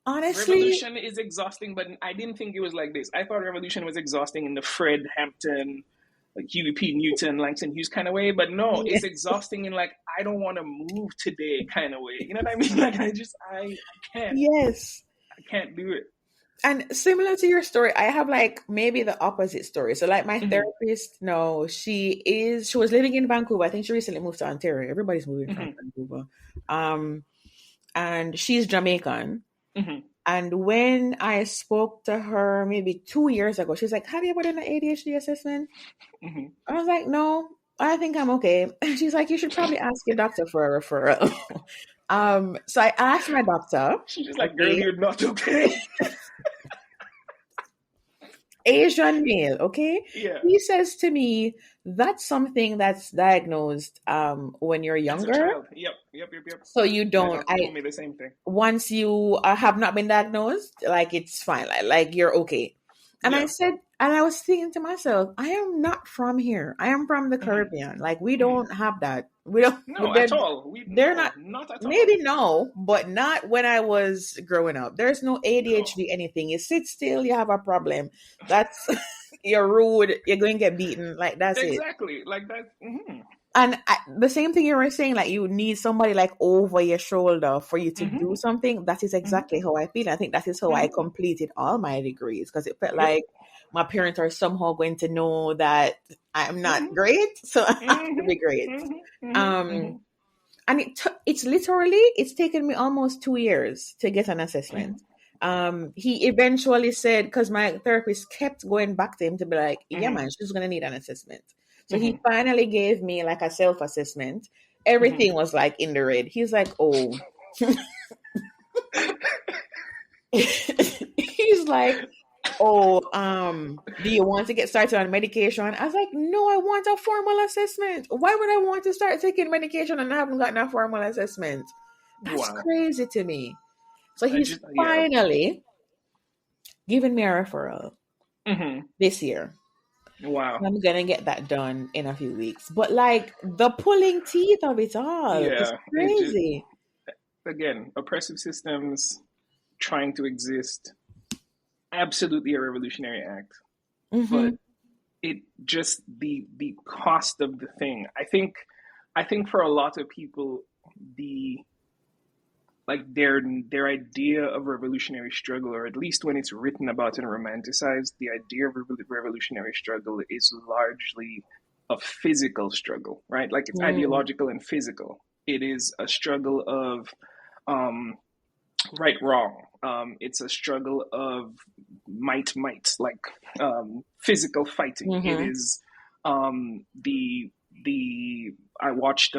Honestly, revolution is exhausting, but I didn't think it was like this. I thought revolution was exhausting in the Fred Hampton, like Huey P. Newton, Langston Hughes kind of way, but no, yeah. it's exhausting in like I don't want to move today kind of way. You know what I mean? Like I can't Yes. I can't do it. And similar to your story, I have like maybe the opposite story. So like my Mm-hmm. therapist, no, she was living in Vancouver. I think she recently moved to Ontario. Everybody's moving from Mm-hmm. Vancouver. And she's Jamaican. Mm-hmm. And when I spoke to her maybe 2 years ago, she's like, "Have you ever done an ADHD assessment?" Mm-hmm. I was like, "No, I think I'm okay." She's like, "You should probably ask your doctor for a referral." So I asked my doctor. She's just like, girl, Okay, you're not okay. Asian male, okay? Yeah. He says to me, that's something that's diagnosed when you're As a younger. child. Yep. So you My don't, doctor told me the same thing. once you have not been diagnosed, like it's fine, like you're okay. And I Yeah. said, and I was thinking to myself, I am not from here. I am from the Mm-hmm. Caribbean. Like we Mm-hmm. don't have that. We don't, No, at all. they're not, Not at all. maybe no, but not when I was growing up. There's no No. ADHD anything. You sit still, you have a problem. That's, you're rude, you're going to get beaten. Like that's it. Exactly. Like that. Mm-hmm. And the same thing you were saying, like you need somebody like over your shoulder for you to do Mm-hmm. something. That is Mm-hmm. exactly how I feel. I think that is how I Mm-hmm. completed all my degrees because it felt Yep. like my parents are somehow going to know that I'm not Mm-hmm. great, so I have to Mm-hmm. be great. Mm-hmm. Mm-hmm. Um, and it's taken me almost 2 years to get an assessment. He eventually said, because my therapist kept going back to him to be like, yeah, Mm-hmm. man, she's gonna need an assessment. So Mm-hmm. he finally gave me like a self-assessment. Mm-hmm. Everything was like in the red. He's like, oh. He's like, oh, do you want to get started on medication? I was like, no, I want a formal assessment. Why would I want to start taking medication and I haven't gotten a formal assessment? That's Wow. crazy to me. So I he's just yeah. finally given me a referral Mm-hmm. this year. Wow. I'm gonna get that done in a few weeks. But like the pulling teeth of it all is Yeah. It just crazy. again, oppressive systems trying to exist. Absolutely a revolutionary act. Mm-hmm. But it just the cost of the thing. I think for a lot of people the like their idea of revolutionary struggle, or at least when it's written about and romanticized, the idea of revolutionary struggle is largely a physical struggle, right? Like it's Mm, ideological and physical. It is a struggle of um, right wrong. It's a struggle of might, like physical fighting. It mm-hmm. is the I watched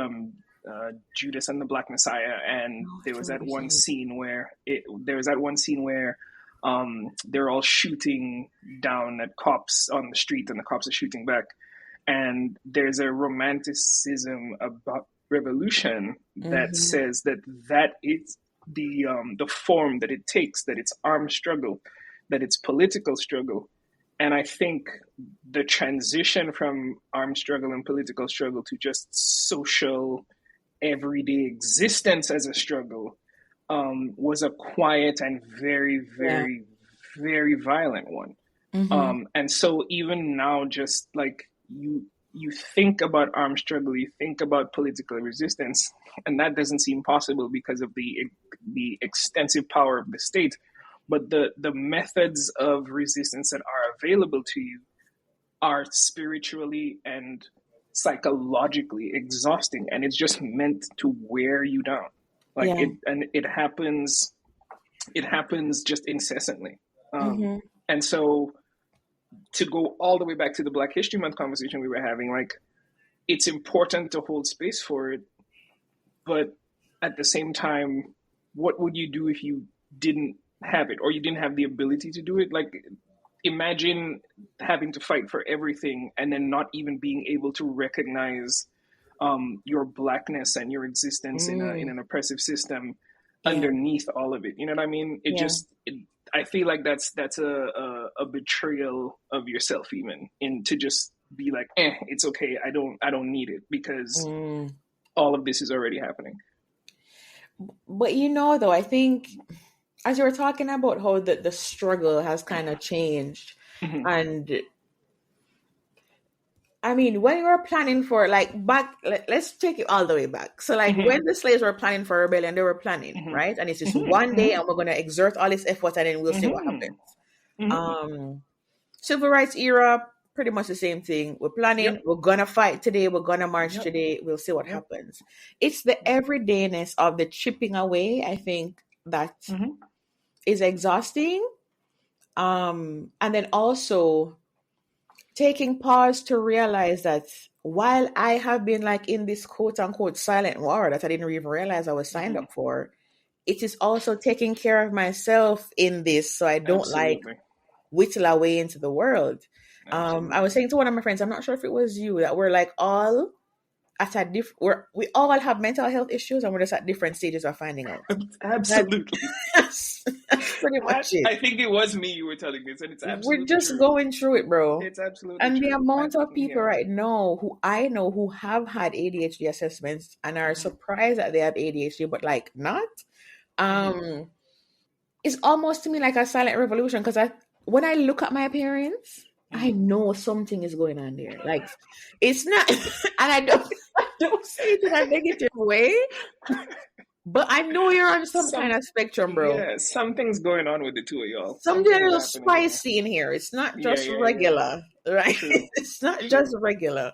Judas and the Black Messiah, and Oh, there it's was really that one shit. scene where they're all shooting down at cops on the street, and the cops are shooting back, and there's a romanticism about revolution that Mm-hmm. says that is the form that it takes, that it's armed struggle, that it's political struggle. And I think the transition from armed struggle and political struggle to just social everyday existence as a struggle was a quiet and very, Yeah. very, very violent one. Mm-hmm. And so even now, just like you think about armed struggle, you think about political resistance, and that doesn't seem possible because of the extensive power of the state. But the methods of resistance that are available to you are spiritually and psychologically exhausting, and it's just meant to wear you down. Like Yeah. it happens just incessantly. Mm-hmm. And so to go all the way back to the Black History Month conversation we were having, like it's important to hold space for it, but at the same time, what would you do if you didn't have it, or you didn't have the ability to do it? Like imagine having to fight for everything and then not even being able to recognize your blackness and your existence in Mm. an oppressive system Yeah. underneath all of it. You know what I mean? Yeah. I feel like that's a betrayal of yourself, even, in to just be like, it's okay. I don't need it because Mm. all of this is already happening. But though, I think as you were talking about how the struggle has kind of changed, Mm-hmm. and I mean, when we were planning for like back, let's take it all the way back. So, like Mm-hmm. when the slaves were planning for rebellion, they were planning, Mm-hmm. right? And it's just one Mm-hmm. day, and we're going to exert all this effort, and then we'll see what Mm-hmm. happens. Mm-hmm. Um, Civil rights era, pretty much the same thing. We're planning, Yep. we're gonna fight today, we're gonna march Yep. today, we'll see what Yep. happens. It's the Yep. everydayness of the chipping away, I think, that Mm-hmm. is exhausting. And then also taking pause to realize that while I have been like in this quote unquote silent war that I didn't even realize I was signed Mm-hmm. up for, it is also taking care of myself in this so I don't like Absolutely. whittle away into the world. I was Absolutely. saying to one of my friends, I'm not sure if it was you, that we're like all at a we all have mental health issues and we're just at different stages of finding out. That, Absolutely. that's pretty much it. I think it was me you were telling this, and it's We're absolutely just true. going through it, bro. It's absolutely And the true. amount of people Yeah. right now who I know who have had ADHD assessments and are Mm-hmm. surprised that they have ADHD, but like not, Mm-hmm. um, it's almost to me like a silent revolution because when I look at my appearance, I Mm-hmm. know something is going on there. Like it's not, and I don't say it in a negative way, but I know you're on some kind Some of spectrum, bro. Yeah, something's going on with the two of y'all. Something a Something is little happening there. spicy in here. It's not Yeah, just yeah, yeah. regular, right? True. It's not just True. regular.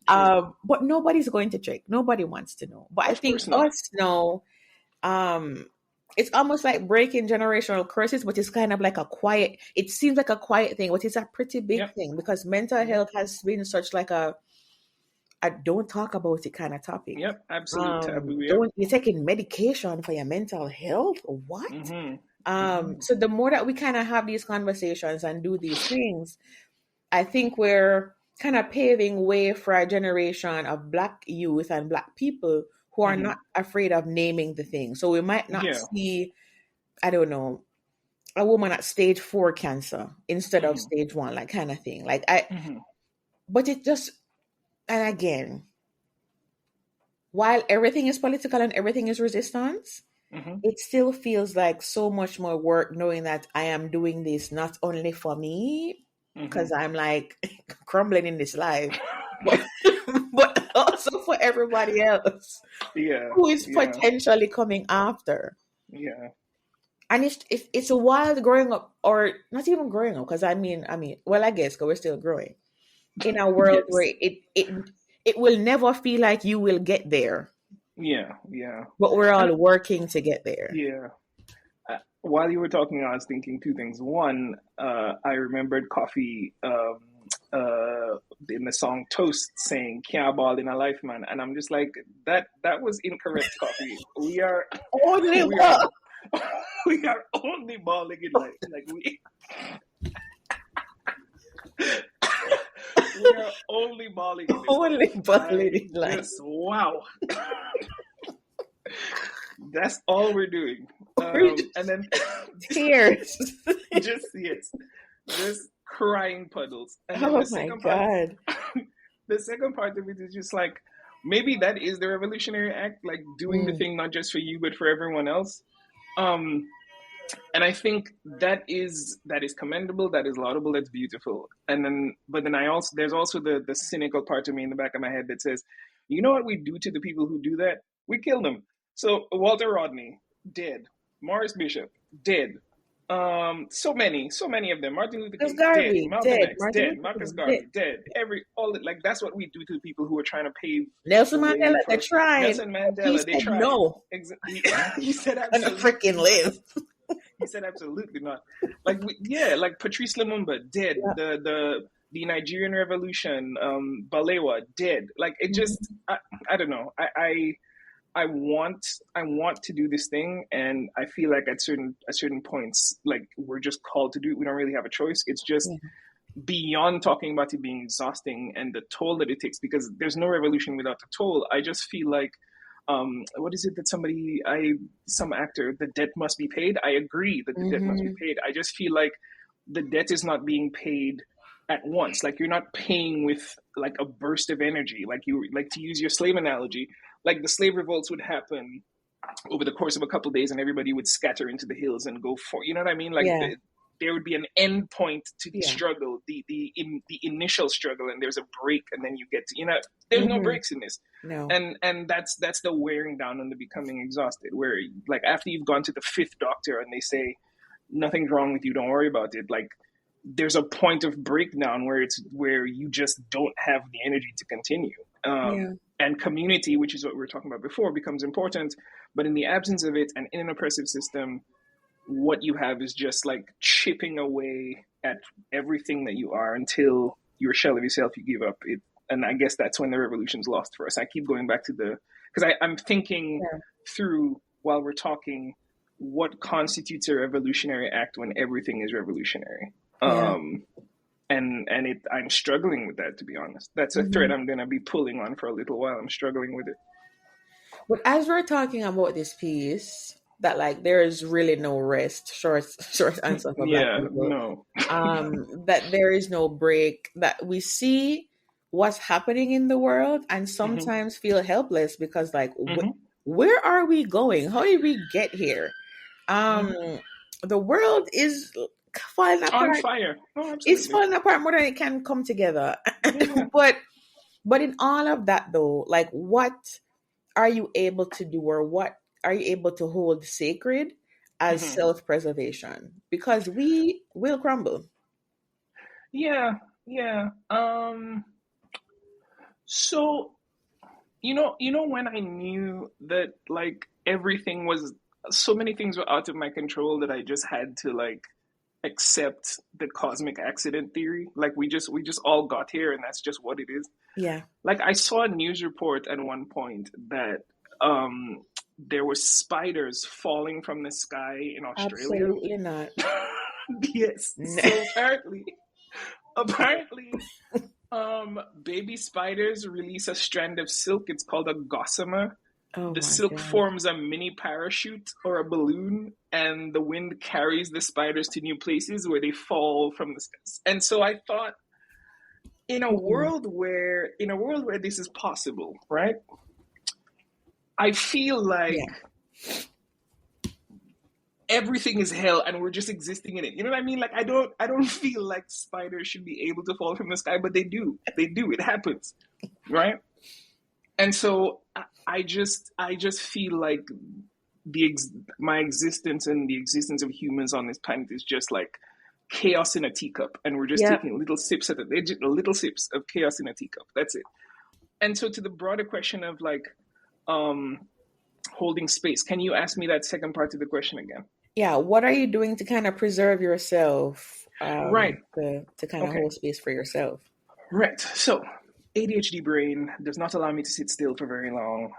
True. But nobody's going to check. Nobody wants to know. But I Of think course not. us know. Um, it's almost like breaking generational curses, but it's kind of like a quiet. It seems like a quiet thing, but it's a pretty big Yep. thing because mental Yep. health has been such like a don't talk about it kind of topic. Yep. Absolute taboo. Yep. Don't you're taking medication for your mental health? What? Mm-hmm. Mm-hmm. So the more that we kind of have these conversations and do these things, I think we're kind of paving way for a generation of Black youth and Black people who are Mm-hmm. not afraid of naming the thing. So we might not Yeah. see, I don't know, a woman at stage 4 cancer instead of Mm-hmm. stage 1, like kind of thing. Mm-hmm. But it just, and again, while everything is political and everything is resistance, Mm-hmm. it still feels like so much more work knowing that I am doing this not only for me, Mm-hmm. because I'm like crumbling in this life, but, but also for everybody else Yeah. who is Yeah. potentially coming after. Yeah. And it's a wild growing up, or not even growing up, because I mean, well, I guess because we're still growing in a world where Yes. it will never feel like you will get there, Yeah. Yeah. but we're And all working to get there. yeah. While you were talking, I was thinking two things. One, I remembered Coffee in the song Toast saying "Can't ball in a life, man," and I'm just like, that was incorrect, Coffee. We are Only we are we are only balling in life. Like we are only balling in this only life. balling in life. Just wow. That's all we're doing. And then Tears. just yes, just crying puddles. And then Oh my God. the second part of it is just like maybe that is the revolutionary act, like doing the Mm. thing not just for you but for everyone else. Um, and I think that is commendable, that is laudable, that's beautiful. And then, but then there's also the cynical part of me in the back of my head that says, you know what we do to the people who do that? We kill them. So Walter Rodney dead, Morris Bishop dead, so many of them. Martin Luther Marcus King dead, Garvey, Malcolm dead. X Martin dead, Luther Marcus King, dead. Garvey dead. Like that's what we do to the people who are trying to pave Nelson the way Mandela, they for tried. Nelson He Mandela. They said tried. no. He said Gonna freaking absolutely not. live. He said absolutely not. Like Patrice Lumumba dead. Yeah. The Nigerian Revolution, Balewa dead. Like it just, I don't know. I want to do this thing, and I feel like at certain points, like we're just called to do it. We don't really have a choice. It's just beyond talking about it being exhausting and the toll that it takes, because there's no revolution without the toll. I just feel like what is it that some actor, the debt must be paid. I agree that the debt must be paid. I just feel like the debt is not being paid at once. Like you're not paying with like a burst of energy. Like to use your slave analogy, like the slave revolts would happen over the course of a couple of days, and everybody would scatter into the hills and go for, you know what I mean? Like Yeah. there would be an end point to the Yeah. struggle, the initial struggle, and there's a break, and then you get to, there's no breaks in this. No. And that's the wearing down and the becoming exhausted, where like after you've gone to the fifth doctor and they say nothing's wrong with you, don't worry about it, like there's a point of breakdown where you just don't have the energy to continue. And community, which is what we were talking about before, becomes important. But in the absence of it, and in an oppressive system, what you have is just like chipping away at everything that you are until your shell of yourself, you give up it. And I guess that's when the revolution's lost for us. I keep going back to because I'm thinking through while we're talking, what constitutes a revolutionary act when everything is revolutionary. And I'm struggling with that, to be honest. That's a thread I'm going to be pulling on for a little while. I'm struggling with it. But as we're talking about this piece, that like there is really no rest, short answer for Black people. No. That there is no break, that we see what's happening in the world and sometimes feel helpless because like, where are we going? How did we get here? The world is falling apart. On fire. Oh, it's falling apart more than it can come together. Yeah. But in all of that though, like what are you able to do, or what are you able to hold sacred as self-preservation? Because we will crumble. Yeah. So, when I knew that like everything was, so many things were out of my control that I just had to like accept the cosmic accident theory. Like we just all got here and that's just what it is. Yeah. Like I saw a news report at one point that there were spiders falling from the sky in Australia. Absolutely not. Yes. So apparently baby spiders release a strand of silk. It's called a gossamer. The silk forms a mini parachute or a balloon, and the wind carries the spiders to new places where they fall from the skies. And so I thought, in a world where this is possible, right? I feel like everything is hell and we're just existing in it. You know what I mean? Like I don't feel like spiders should be able to fall from the sky, but they do. It happens, right? And so I just feel like my existence and the existence of humans on this planet is just like chaos in a teacup, and we're just taking little sips of chaos in a teacup. That's it. And so to the broader question of like holding space, can you ask me that second part of the question again? Yeah, what are you doing to kind of preserve yourself? Right. To kind of hold space for yourself. Right. So ADHD brain does not allow me to sit still for very long.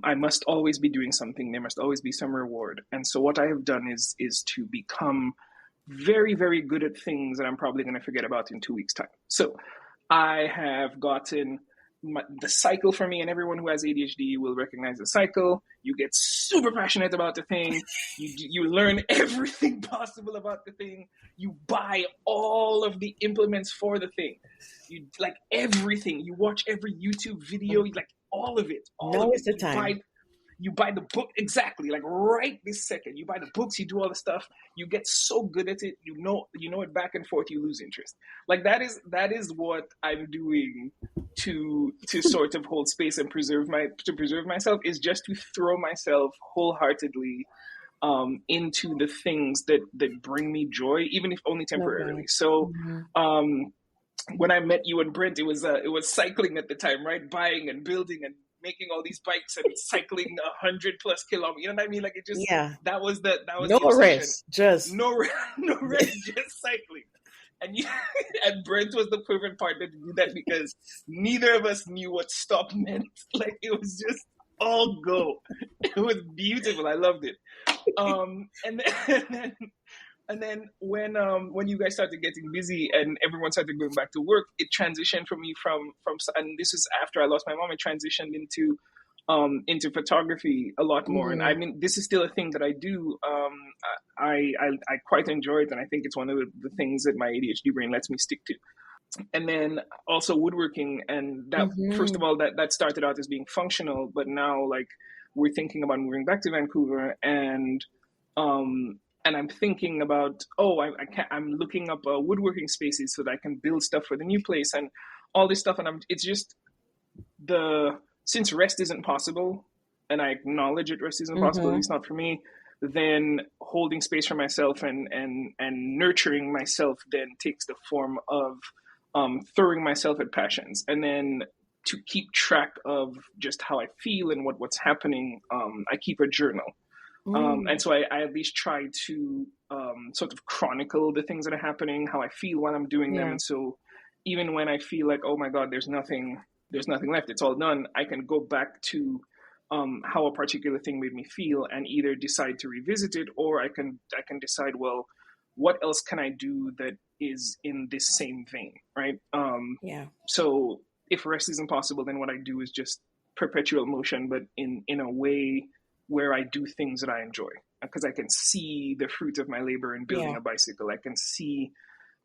I must always be doing something. There must always be some reward. And so what I have done is to become very, very good at things that I'm probably going to forget about in 2 weeks' time. So I have gotten the cycle for me, and everyone who has ADHD will recognize the cycle. You get super passionate about the thing. You learn everything possible about the thing. You buy all of the implements for the thing. You like everything. You watch every YouTube video, like all of it. Now is the time. You buy the book, exactly, like right this second. You buy the books, you do all the stuff. You get so good at it, you know it back and forth, you lose interest. Like that is what I'm doing to sort of hold space and preserve myself, is just to throw myself wholeheartedly into the things that bring me joy, even if only temporarily. So when I met you and Brent, it was cycling at the time, right? Buying and building and making all these bikes and cycling 100+ kilometers. You know what I mean? Like it just that was no rest, just no rest, just cycling. And Brent was the perfect partner to do that because neither of us knew what stop meant. Like it was just all go. It was beautiful. I loved it. And then when you guys started getting busy and everyone started going back to work, it transitioned for me from and this is after I lost my mom. It transitioned into photography a lot more. And I mean, this is still a thing that I do. I quite enjoy it, and I think it's one of the things that my ADHD brain lets me stick to. And then also woodworking, and that first of all that started out as being functional, but now like we're thinking about moving back to Vancouver, and I'm thinking about, I can't, I'm looking up woodworking spaces so that I can build stuff for the new place and all this stuff. And it's just since rest isn't possible, and I acknowledge it, rest isn't possible, at least not for me, then holding space for myself and nurturing myself then takes the form of throwing myself at passions. And then to keep track of just how I feel and what's happening, I keep a journal. And so I at least try to sort of chronicle the things that are happening, how I feel while I'm doing them. And so even when I feel like, oh my God, there's nothing left, it's all done, I can go back to how a particular thing made me feel and either decide to revisit it, or I can decide, well, what else can I do that is in this same vein, right? So if rest isn't possible, then what I do is just perpetual motion, but in a way where I do things that I enjoy, because I can see the fruit of my labor in building a bicycle. I can see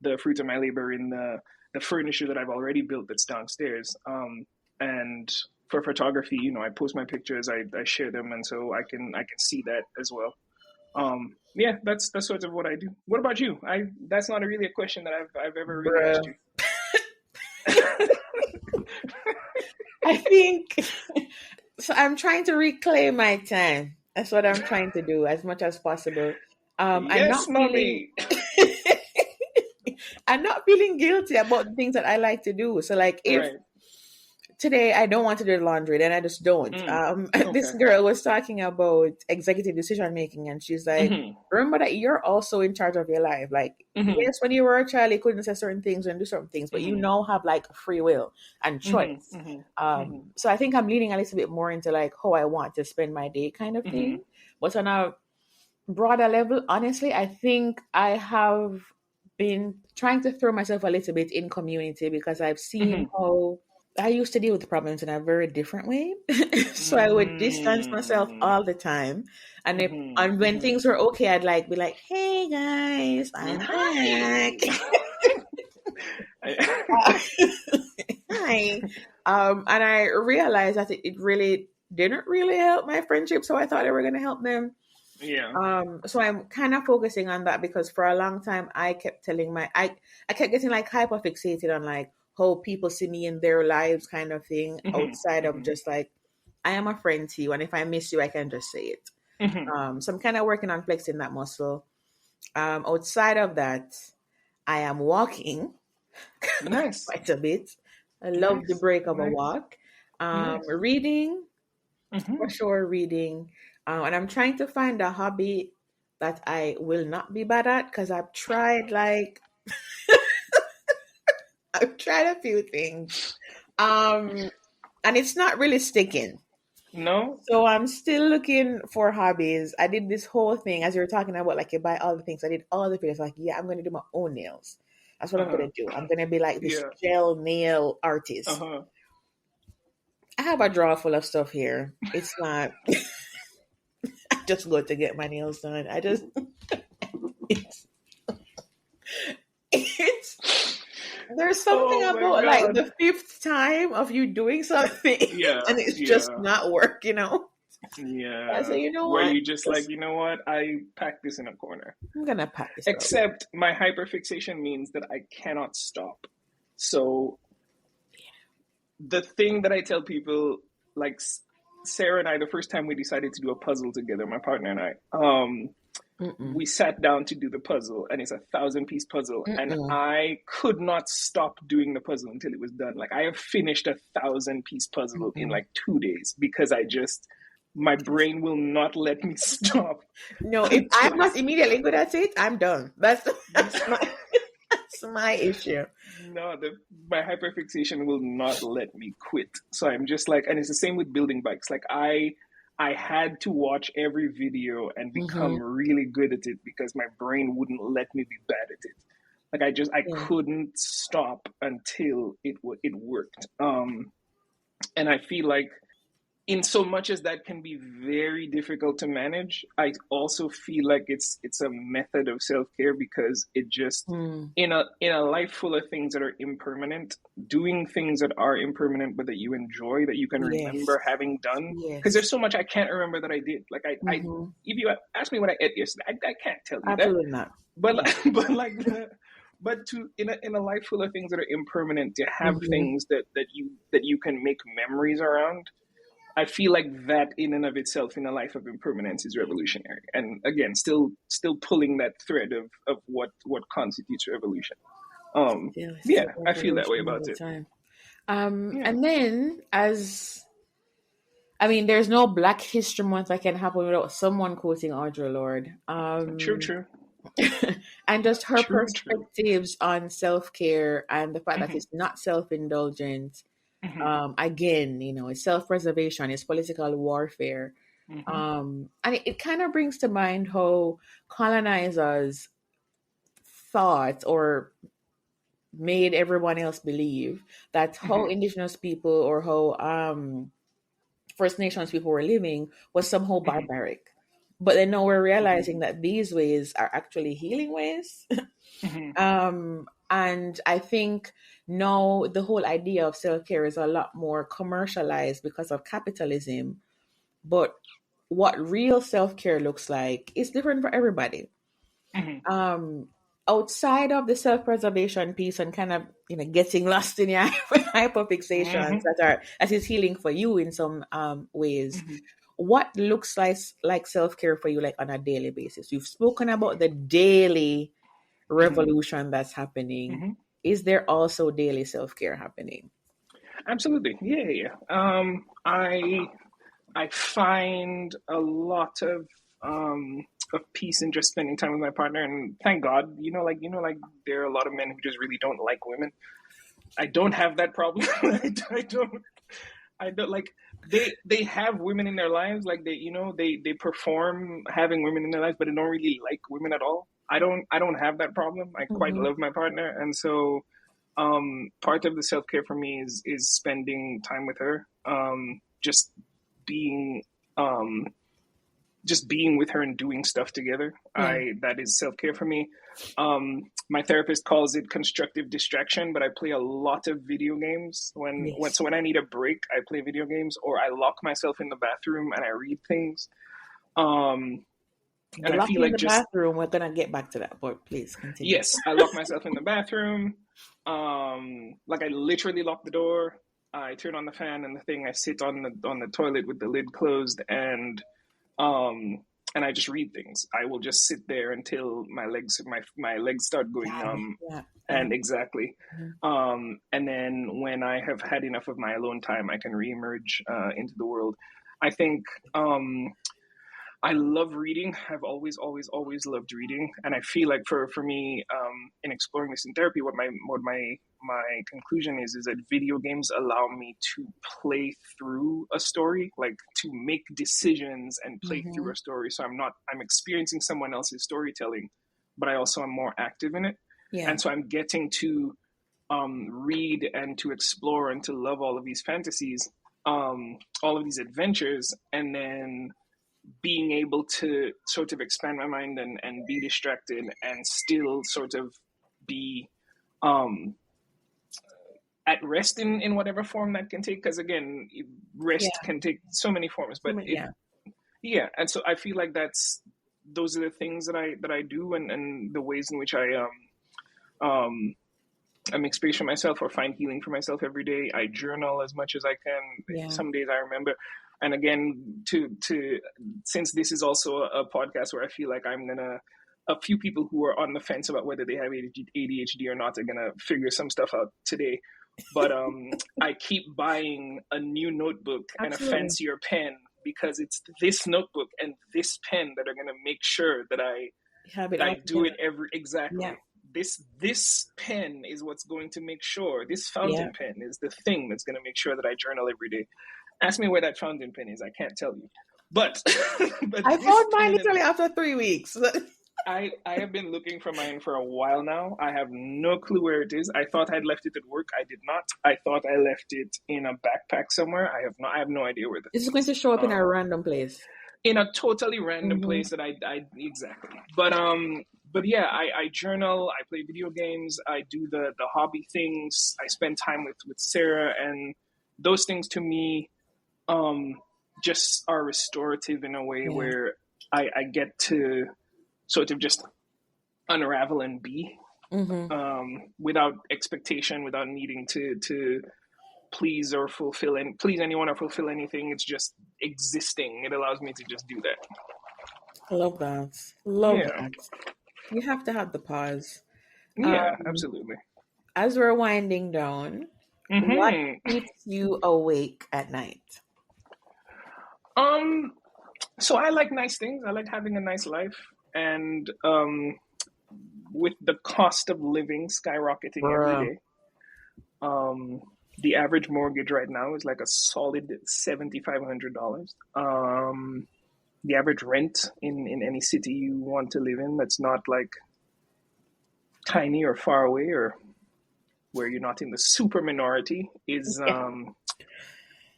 the fruit of my labor in the furniture that I've already built that's downstairs. And for photography, I post my pictures, I share them, and so I can see that as well. That's sort of what I do. What about you? That's not really a question that I've ever really asked you. I think so. I'm trying to reclaim my time. That's what I'm trying to do as much as possible. I'm not feeling guilty about the things that I like to do. So like if today I don't want to do the laundry, then I just don't. This girl was talking about executive decision making, and she's like, remember that you're also in charge of your life. Like, yes, when you were a child, you couldn't say certain things and do certain things, but you now have like free will and choice. So I think I'm leaning a little bit more into like how I want to spend my day kind of thing. But on a broader level, honestly, I think I have been trying to throw myself a little bit in community, because I've seen how I used to deal with problems in a very different way. So I would distance myself all the time. And when things were okay, I'd like be like, hey guys, I'm back. Hi. And I realized that it really didn't really help my friendship, so I thought they were going to help them. So I'm kind of focusing on that, because for a long time I kept telling I kept getting like hyper fixated on like how people see me in their lives kind of thing, outside of just like, I am a friend to you, and if I miss you, I can just say it. So I'm kind of working on flexing that muscle. Outside of that, I am walking quite a bit. I love the break of a walk. Reading, for sure, reading. And I'm trying to find a hobby that I will not be bad at, because I've tried like I've tried a few things, and it's not really sticking. No. So I'm still looking for hobbies. I did this whole thing, as you were talking about, like you buy all the things. I did all the videos. Like, I'm going to do my own nails. That's what I'm going to do. I'm going to be like this gel nail artist. I have a drawer full of stuff here. It's not. I just go to get my nails done. I just. It's there's something about like the fifth time of you doing something, and it's just not working out. So you know where what? you just like, you know what? I pack this in a corner. I'm gonna pack this. Except my hyperfixation means that I cannot stop. So the thing that I tell people, like Sarah and I, the first time we decided to do a puzzle together, my partner and I, we sat down to do the puzzle, and it's a 1,000-piece puzzle, and I could not stop doing the puzzle until it was done. Like, I have finished a 1,000-piece puzzle in like 2 days, because my brain will not let me stop. No, if I'm not immediately good at it, I'm done. That's my issue. No, my hyperfixation will not let me quit. So I'm just like, and it's the same with building bikes. Like I had to watch every video and become really good at it, because my brain wouldn't let me be bad at it. Like I couldn't stop until it worked. And I feel like in so much as that can be very difficult to manage, I also feel like it's a method of self-care, because it just, in a life full of things that are impermanent, doing things that are impermanent but that you enjoy, that you can remember having done, because there's so much I can't remember that I did. Like I if you ask me what I ate yesterday, I can't tell you absolutely that. Not. But but to in a life full of things that are impermanent, to have things that you can make memories around, I feel like that in and of itself, in a life of impermanence, is revolutionary. And again, still pulling that thread of what constitutes revolution. Yeah, I feel that way about it. Time. And then, there's no Black History Month that can happen without someone quoting Audre Lorde. True. And just her perspectives on self-care and the fact that it's not self-indulgent. Again, it's self-preservation, it's political warfare. And it kind of brings to mind how colonizers thought or made everyone else believe that how Indigenous people or how First Nations people were living was somehow barbaric. But then now we're realizing that these ways are actually healing ways. And I think now the whole idea of self-care is a lot more commercialized because of capitalism. But what real self-care looks like is different for everybody. Outside of the self-preservation piece and kind of, getting lost in your hyperfixations that is healing for you in some ways. What looks like self-care for you, like on a daily basis? You've spoken about the daily revolution that's happening. Is there also daily self-care happening? Absolutely. Yeah. I find a lot of peace in just spending time with my partner, and thank God, there are a lot of men who just really don't like women. I don't have that problem. I don't like, they have women in their lives, like they perform having women in their lives, but they don't really like women at all. I don't have that problem. I quite love my partner, and so part of the self-care for me is spending time with her, just being with her and doing stuff together. That is self-care for me. My therapist calls it constructive distraction, but I play a lot of video games. So when I need a break, I play video games, or I lock myself in the bathroom and I read things. And I feel like in the bathroom, we're gonna get back to that, but please continue. Yes, I lock myself in the bathroom. Like I literally lock the door. I turn on the fan and the thing. I sit on the toilet with the lid closed, and I just read things. I will just sit there until my legs start going numb. And exactly. And then when I have had enough of my alone time, I can reemerge into the world. I think I love reading. I've always loved reading, and I feel like for me, in exploring this in therapy, what my conclusion is that video games allow me to play through a story, like to make decisions and play through a story. So I'm experiencing someone else's storytelling, but I also am more active in it, and so I'm getting to read and to explore and to love all of these fantasies, all of these adventures, and then being able to sort of expand my mind and be distracted and still sort of be at rest in whatever form that can take. Because again, rest can take so many forms, but and so I feel like those are the things that I do, and the ways in which I make space for myself or find healing for myself every day. I journal as much as I can. Some days I remember. And again, since this is also a podcast where I feel like a few people who are on the fence about whether they have ADHD or not are gonna figure some stuff out today. But I keep buying a new notebook and a fancier pen, because it's this notebook and this pen that are gonna make sure that I do it exactly. Yeah. This pen is what's going to make sure, this fountain pen is the thing that's going to make sure that I journal every day. Ask me where that fountain pen is. I can't tell you. But I found mine literally after 3 weeks. I have been looking for mine for a while now. I have no clue where it is. I thought I'd left it at work. I did not. I thought I left it in a backpack somewhere. I have no idea where the It's thing going is. to show up in a random place. In a totally random Mm-hmm. place that I exactly. But yeah, I journal, I play video games, I do the hobby things, I spend time with Sarah, and those things to me just are restorative in a way Yeah. where I get to sort of just unravel and be without expectation, without needing to please or fulfill and please anyone or fulfill anything. It's just existing. It allows me to just do that. I love that. Love Yeah. that. You have to have the pause. Yeah, absolutely. As we're winding down, what keeps you awake at night? So I like nice things. I like having a nice life, and with the cost of living skyrocketing every day, the average mortgage right now is like a solid $7,500. The average rent in any city you want to live in that's not like tiny or far away or where you're not in the super minority is like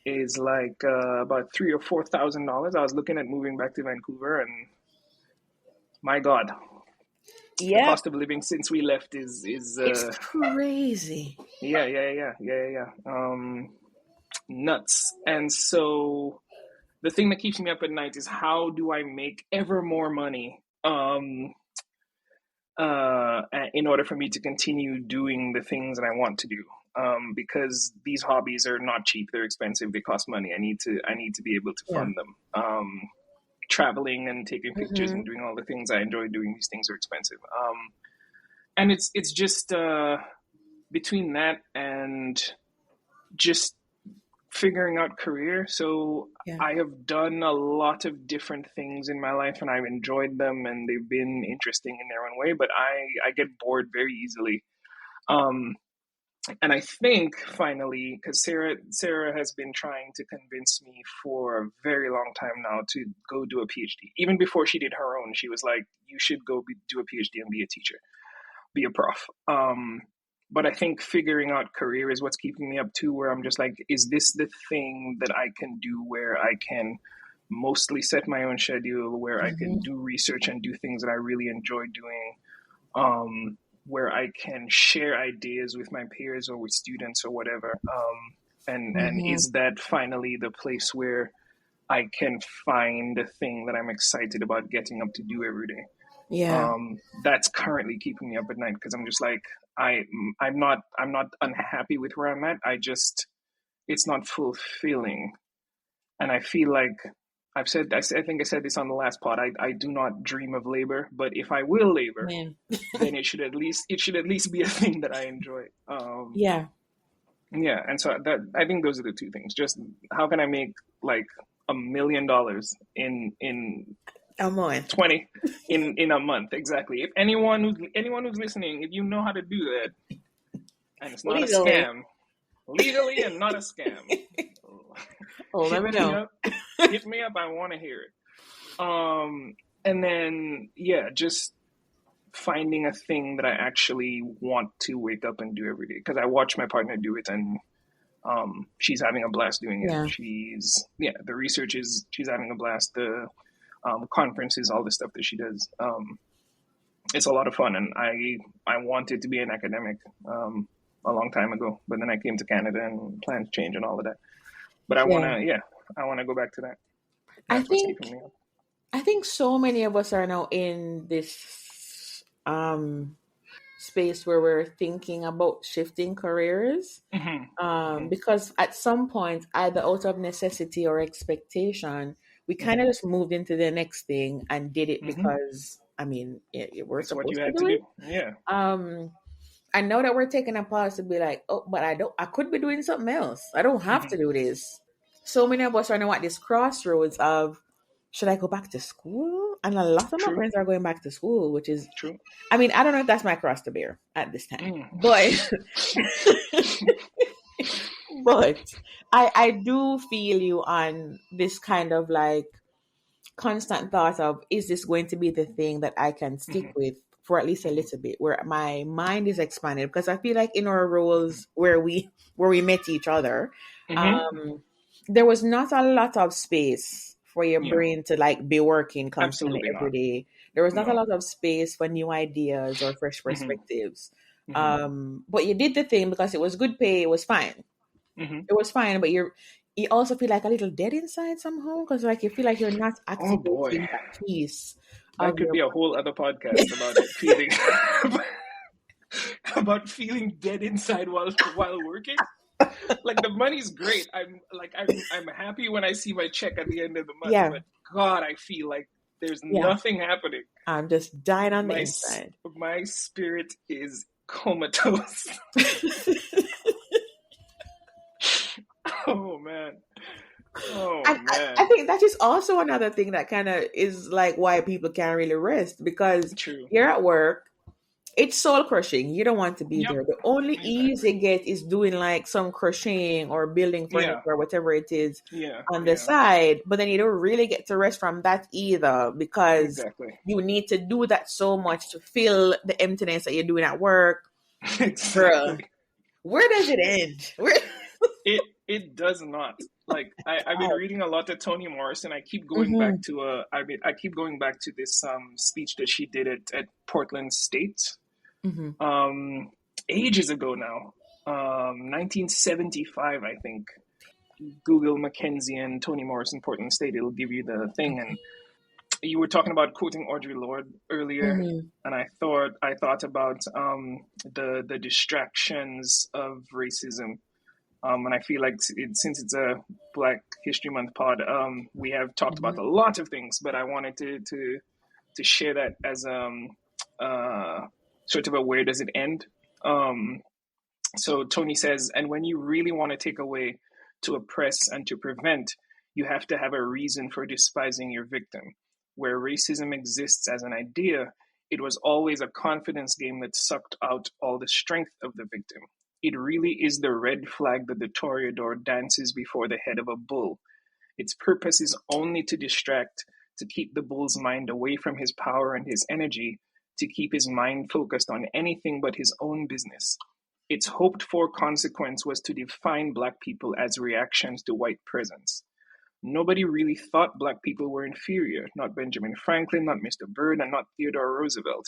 about $3,000 or $4,000. I was looking at moving back to Vancouver, and my God, the cost of living since we left is it's crazy. Yeah. Nuts. And so the thing that keeps me up at night is how do I make ever more money in order for me to continue doing the things that I want to do. Because these hobbies are not cheap; they're expensive. They cost money. I need to be able to fund them. Traveling and taking pictures and doing all the things I enjoy doing. These things are expensive. And it's just between that and just figuring out career. So I have done a lot of different things in my life, and I've enjoyed them, and they've been interesting in their own way. But I get bored very easily. And I think finally, because Sarah has been trying to convince me for a very long time now to go do a PhD. Even before she did her own, she was like, "You should go do a PhD and be a teacher, be a prof." But I think figuring out career is what's keeping me up too, where I'm just like, is this the thing that I can do where I can mostly set my own schedule, where I can do research and do things that I really enjoy doing, where I can share ideas with my peers or with students or whatever. And is that finally the place where I can find the thing that I'm excited about getting up to do every day? Yeah. That's currently keeping me up at night, because I'm just like, I'm not unhappy with where I'm at. It's not fulfilling. And I feel like I think I said this on the last pod. I do not dream of labor, but if I will labor, then it should at least be a thing that I enjoy. Yeah. And so I think those are the two things. Just how can I make like $1 million in a month, 20 in a month, exactly. If anyone who's listening, if you know how to do that, and it's not legally. A scam, legally and not a scam. Let me know. Hit me up. I want to hear it. And then just finding a thing that I actually want to wake up and do every day, because I watch my partner do it, and she's having a blast doing it. She's the research is she's having a blast. The conferences, all the stuff that she does. It's a lot of fun, and I wanted to be an academic a long time ago, but then I came to Canada and plans change and all of that. But I want to go back to that. That's I think so many of us are now in this space where we're thinking about shifting careers, because at some point, either out of necessity or expectation, we kind of just moved into the next thing and did it because, I mean, we're supposed to do it. Yeah. And now that we're taking a pause to be like, oh, but I could be doing something else. I don't have to do this. So many of us are now at this crossroads of, should I go back to school? And a lot of my friends are going back to school, which is true. I mean, I don't know if that's my cross to bear at this time, but but I do feel you on this kind of like constant thought of, is this going to be the thing that I can stick with for at least a little bit, where my mind is expanded? Because I feel like in our roles where we met each other, there was not a lot of space for your brain to like be working constantly Absolutely every not. day. There was not a No. lot of space for new ideas or fresh perspectives. But you did the thing because it was good pay. It was fine. It was fine, but you also feel like a little dead inside somehow, because like you feel like you're not Oh boy. activating that piece That of could your be a whole other podcast about it, feeling about feeling dead inside while working. Like the money's great. I'm happy when I see my check at the end of the month, yeah, but God, I feel like there's yeah. nothing happening. I'm just dying on the My inside. my spirit is comatose. Oh man. Oh And I man. think that is also another thing that kind of is like why people can't really rest, because True. you're at work. It's soul crushing. You don't want to be Yep. there. The only ease Exactly. you get is doing like some crocheting or building furniture Yeah. or whatever it is Yeah. on the Yeah. side. But then you don't really get to rest from that either, because Exactly. you need to do that so much to fill the emptiness that you're doing at work. Bruh, Exactly. where does it end? Where? It does not. Like I've been reading a lot of Toni Morrison. I keep going back Mm-hmm. to I keep going back to this speech that she did at Portland State Mm-hmm. um ages ago now. 1975, I think. Google Mackenzie and Toni Morrison Portland State, it'll give you the thing. And you were talking about quoting Audre Lorde earlier, Mm-hmm. and I thought about the distractions of racism. And I feel like since it's a Black History Month pod, we have talked about Mm-hmm. a lot of things, but I wanted to share that as uh, sort of a where does it end? Um, so Tony says, and when you really want to take away, to oppress, and to prevent, you have to have a reason for despising your victim. Where racism exists as an idea, it was always a confidence game that sucked out all the strength of the victim. It really is the red flag that the toreador dances before the head of a bull. Its purpose is only to distract, to keep the bull's mind away from his power and his energy, to keep his mind focused on anything but his own business. Its hoped for consequence was to define Black people as reactions to white presence. Nobody really thought Black people were inferior, not Benjamin Franklin, not Mr. Byrd, and not Theodore Roosevelt.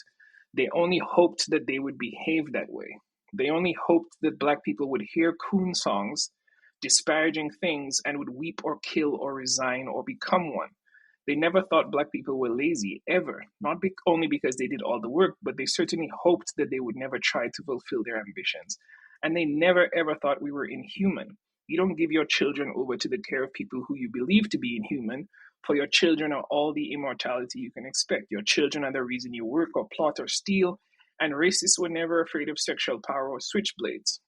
They only hoped that they would behave that way. They only hoped that Black people would hear coon songs, disparaging things, and would weep or kill or resign or become one. They never thought Black people were lazy, ever. Not only because they did all the work, but they certainly hoped that they would never try to fulfill their ambitions. And they never ever thought we were inhuman. You don't give your children over to the care of people who you believe to be inhuman, for your children are all the immortality you can expect. Your children are the reason you work or plot or steal, and racists were never afraid of sexual power or switchblades.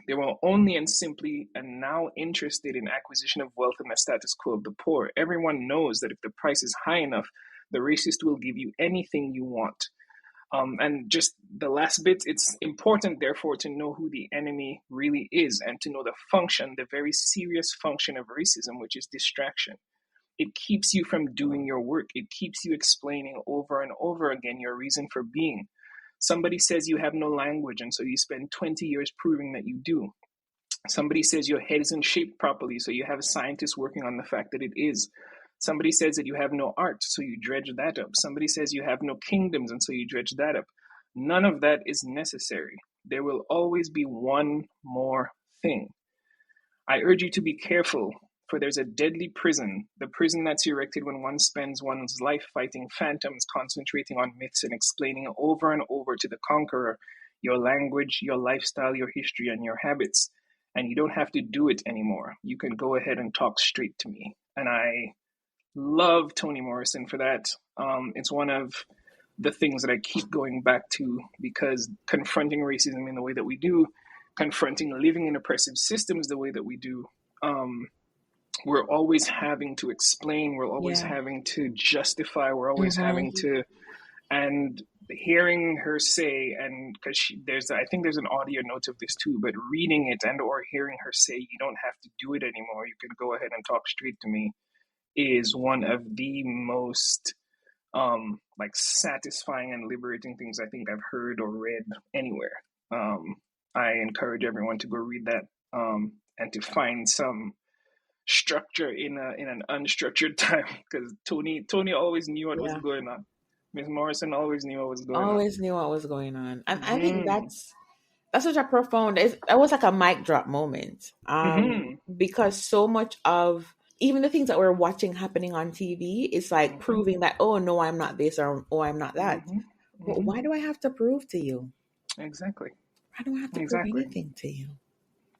They were only and simply and now interested in acquisition of wealth and the status quo of the poor. Everyone knows that if the price is high enough, the racist will give you anything you want. And just the last bit, it's important, therefore, to know who the enemy really is and to know the function, the very serious function of racism, which is distraction. It keeps you from doing your work. It keeps you explaining over and over again your reason for being. Somebody says you have no language, and so you spend 20 years proving that you do. Somebody says your head isn't shaped properly, so you have scientists working on the fact that it is. Somebody says that you have no art, so you dredge that up. Somebody says you have no kingdoms, and so you dredge that up. None of that is necessary. There will always be one more thing. I urge you to be careful, for there's a deadly prison, the prison that's erected when one spends one's life fighting phantoms, concentrating on myths, and explaining over and over to the conqueror your language, your lifestyle, your history, and your habits. And you don't have to do it anymore. You can go ahead and talk straight to me. And I love Toni Morrison for that. It's one of the things that I keep going back to, because confronting racism in the way that we do, confronting living in oppressive systems the way that we do, um, we're always having to explain, we're always Yeah. having to justify, we're always having Mm-hmm. to, and hearing her say, and because I think there's an audio note of this too, but reading it and or hearing her say, you don't have to do it anymore, you can go ahead and talk straight to me, is one of the most like satisfying and liberating things I think I've heard or read anywhere. I encourage everyone to go read that, and to find some structure in an unstructured time, because Tony always knew what was Yeah. going on. Miss Morrison always knew what was going on. Always knew what was going on. And I think Mm-hmm. that's such a profound, that was like a mic drop moment. Mm-hmm. Because so much of even the things that we're watching happening on TV is like Mm-hmm. proving that, oh no, I'm not this, or oh, I'm not that. Mm-hmm. But Mm-hmm. why do I have to prove to you? Exactly. I don't have to prove Exactly. anything to you.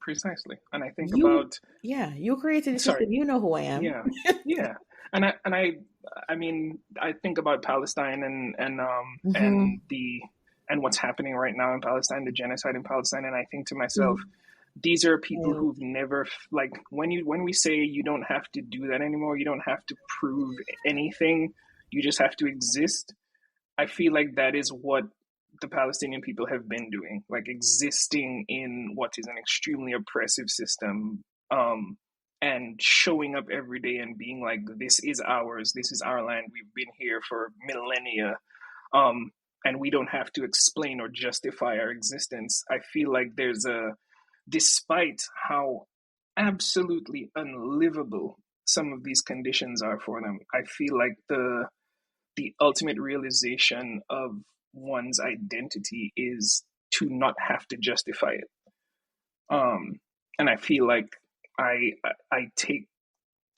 Precisely. And I think You, about, yeah, you created the sorry, system. You know who I am. yeah, yeah. I mean, I think about Palestine Mm-hmm. and what's happening right now in Palestine, the genocide in Palestine, and I think to myself, Mm-hmm. these are people who've never, like, when we say you don't have to do that anymore, you don't have to prove anything, you just have to exist. I feel like that is what the Palestinian people have been doing, like existing in what is an extremely oppressive system, and showing up every day and being like, "This is ours. This is our land. We've been here for millennia, and we don't have to explain or justify our existence." I feel like despite how absolutely unlivable some of these conditions are for them, I feel like the ultimate realization of one's identity is to not have to justify it. And I feel like I take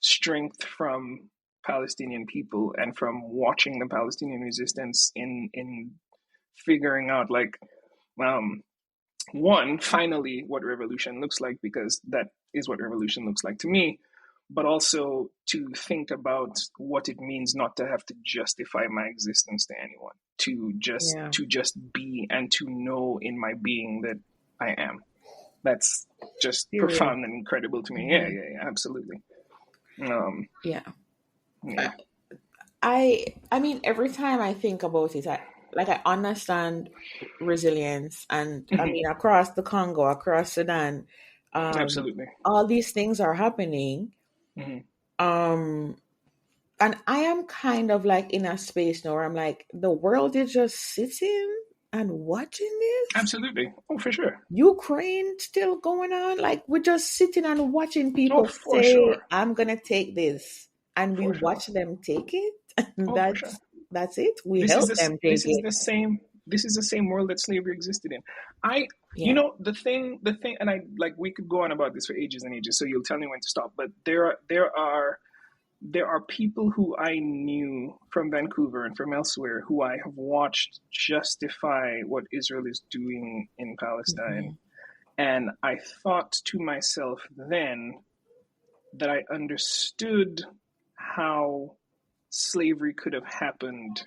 strength from Palestinian people and from watching the Palestinian resistance in figuring out, like, um, one, finally what revolution looks like, because that is what revolution looks like to me, but also to think about what it means not to have to justify my existence to anyone, Yeah. to just be, and to know in my being that I am. That's just Period. profound and incredible to me. Mm-hmm. Yeah, absolutely. Um, Yeah. yeah. I mean, every time I think about it, I understand resilience, and I Hmm. mean, across the Congo, across Sudan, um, Absolutely. all these things are happening. Hmm. Um, and I am kind of like in a space now where I'm like, the world is just sitting and watching this. Absolutely. Oh, for sure. Ukraine still going on. Like, we're just sitting and watching Oh, people for say, sure. I'm gonna take this. And we For sure. watch them take it. And Oh, for sure. that's it. We This is help this them this take is it. the same this is the same world that slavery existed in. I You Yeah. know, the thing, and I, like, we could go on about this for ages and ages, so you'll tell me when to stop. But there are people who I knew from Vancouver and from elsewhere who I have watched justify what Israel is doing in Palestine. Hmm. And I thought to myself then that I understood how slavery could have happened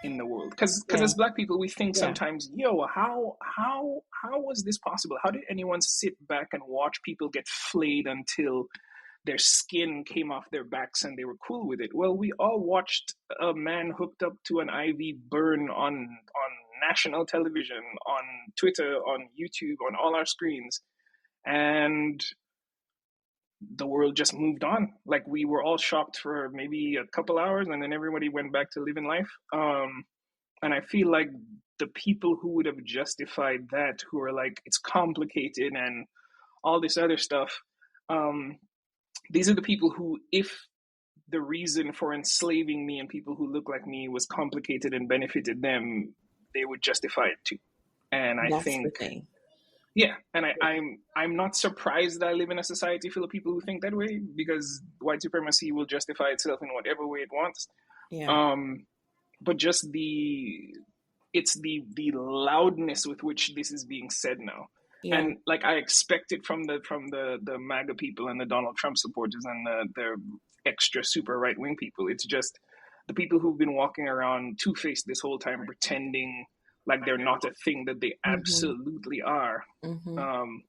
in the world, because Yeah. as black people we think Yeah. sometimes, yo, how was this possible? How did anyone sit back and watch people get flayed until their skin came off their backs and they were cool with it? Well, we all watched a man hooked up to an IV burn on national television, on Twitter, on YouTube, on all our screens, and the world just moved on. Like, we were all shocked for maybe a couple hours, and then everybody went back to living life. And I feel like the people who would have justified that, who are like, it's complicated and all this other stuff, um, these are the people who, if the reason for enslaving me and people who look like me was complicated and benefited them, they would justify it too. And I That's the think, thing. yeah, and I'm not surprised that I live in a society full of people who think that way, because white supremacy will justify itself in whatever way it wants. Yeah. Um, but just it's the loudness with which this is being said now. Yeah. And, like, I expect it from the MAGA people and the Donald Trump supporters and the extra super right wing people. It's just the people who've been walking around two faced this whole time, pretending like they're not a thing that they Mm-hmm. absolutely are. Mm-hmm. Um,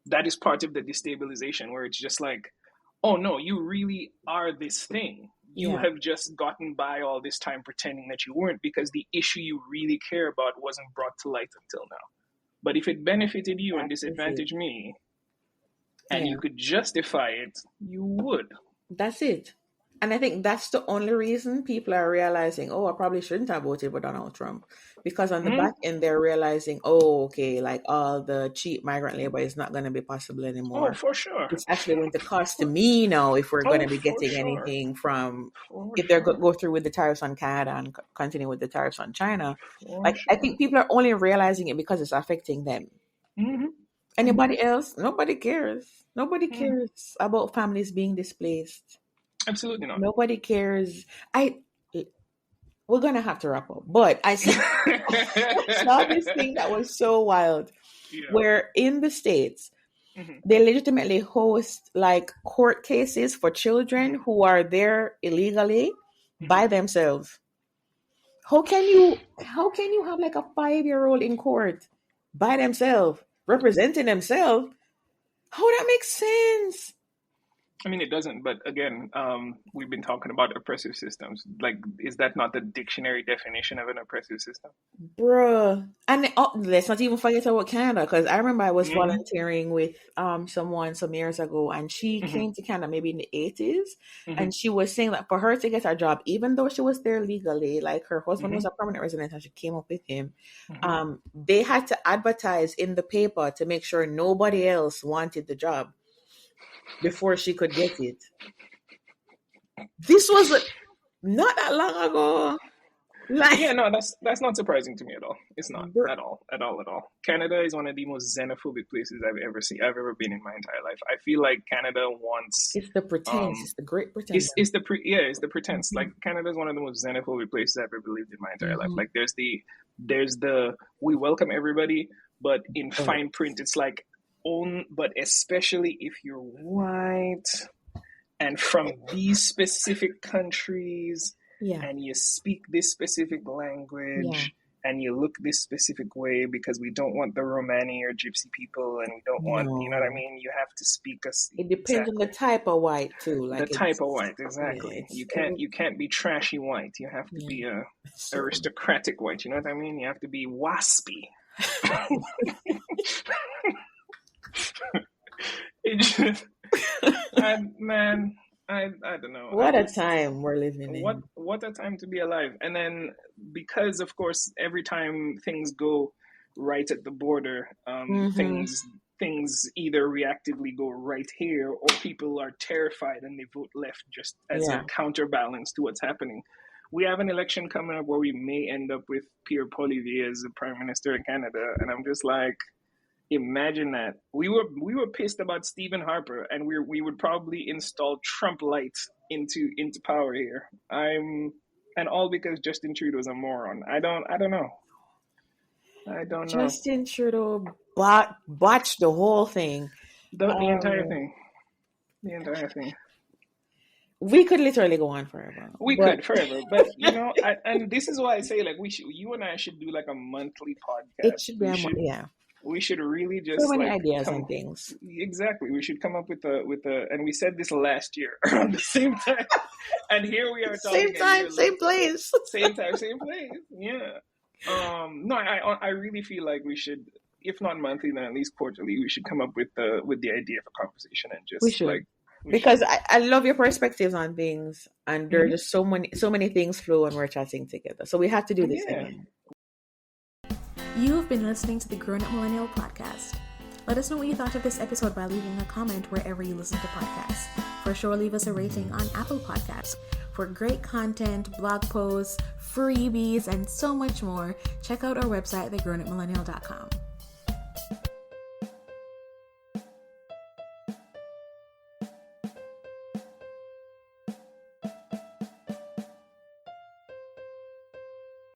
that is part of the destabilization, where it's just like, oh no, you really are this thing. You Yeah. have just gotten by all this time pretending that you weren't, because the issue you really care about wasn't brought to light until now. But if it benefited you and That is it. disadvantaged me, and you Yeah. could justify it, you would. That's it. And I think that's the only reason people are realizing, oh, I probably shouldn't have voted for Donald Trump. Because on the back end, they're realizing, oh, okay, like all the cheap migrant labor is not going to be possible anymore. Oh, for sure. It's actually going to cost me now if we're going to be getting anything from, if they're go through with the tariffs on Canada and continue with the tariffs on China. I think people are only realizing it because it's affecting them. Anybody else? Nobody cares. Nobody cares about families being displaced. Absolutely not. Nobody cares. We're gonna have to wrap up, but I saw this thing that was so wild, where in the States, they legitimately host like court cases for children who are there illegally by themselves. How can you have like a 5-year-old in court by themselves, representing themselves? How that makes sense? I mean, it doesn't, but again, we've been talking about oppressive systems. Like, is that not the dictionary definition of an oppressive system? Bruh. And let's not even forget about Canada, because I remember I was volunteering with someone some years ago, and she came to Canada maybe in the 80s, and she was saying that for her to get a job, even though she was there legally, like her husband was a permanent resident and she came up with him, they had to advertise in the paper to make sure nobody else wanted the job before she could get it. This was not that long ago. Yeah, no, that's not surprising to me at all. It's not at all. Canada is one of the most xenophobic places I've ever been in my entire life. I feel like Canada wants. It's the pretense. It's the great pretense. It's the pretense. Like, Canada is one of the most xenophobic places I've ever lived in my entire life. Like, there's the we welcome everybody, but in fine print, it's like but especially if you're white and from these specific countries. Yeah. And you speak this specific language, and you look this specific way, because we don't want the Romani or Gypsy people, and we don't want, you know what I mean? You have to speak us. It depends on the type of white too. Like the type of white, exactly. You can't be trashy white. You have to be a aristocratic white. You know what I mean? You have to be waspy. I don't know. What a time we're living in. What a time to be alive. And then, because of course, every time things go right at the border, things either reactively go right here, or people are terrified and they vote left just as a counterbalance to what's happening. We have an election coming up where we may end up with Pierre Poilievre as the Prime Minister of Canada, and I'm just like, imagine that. We were pissed about Stephen Harper, and we would probably install Trump light into power here. And all because Justin Trudeau's a moron. I don't know. Justin Trudeau botched the whole thing. The entire thing. The entire thing. We could literally go on forever. We could forever, but you know, and this is why I say, like, you and I should do like a monthly podcast. It should be we should really just so many ideas and things. Exactly. We should come up with a and we said this last year around the same time. And here we are talking. Same time, same place. Same time, same place. Yeah. No, I really feel like we should, if not monthly, then at least quarterly, we should come up with the idea of a conversation and just because I love your perspectives on things, and there are just so many things flow when we're chatting together. So we have to do this again. You've been listening to the Grown Up Millennial Podcast. Let us know what you thought of this episode by leaving a comment wherever you listen to podcasts. For sure, leave us a rating on Apple Podcasts. For great content, blog posts, freebies, and so much more, check out our website, thegrownupmillennial.com.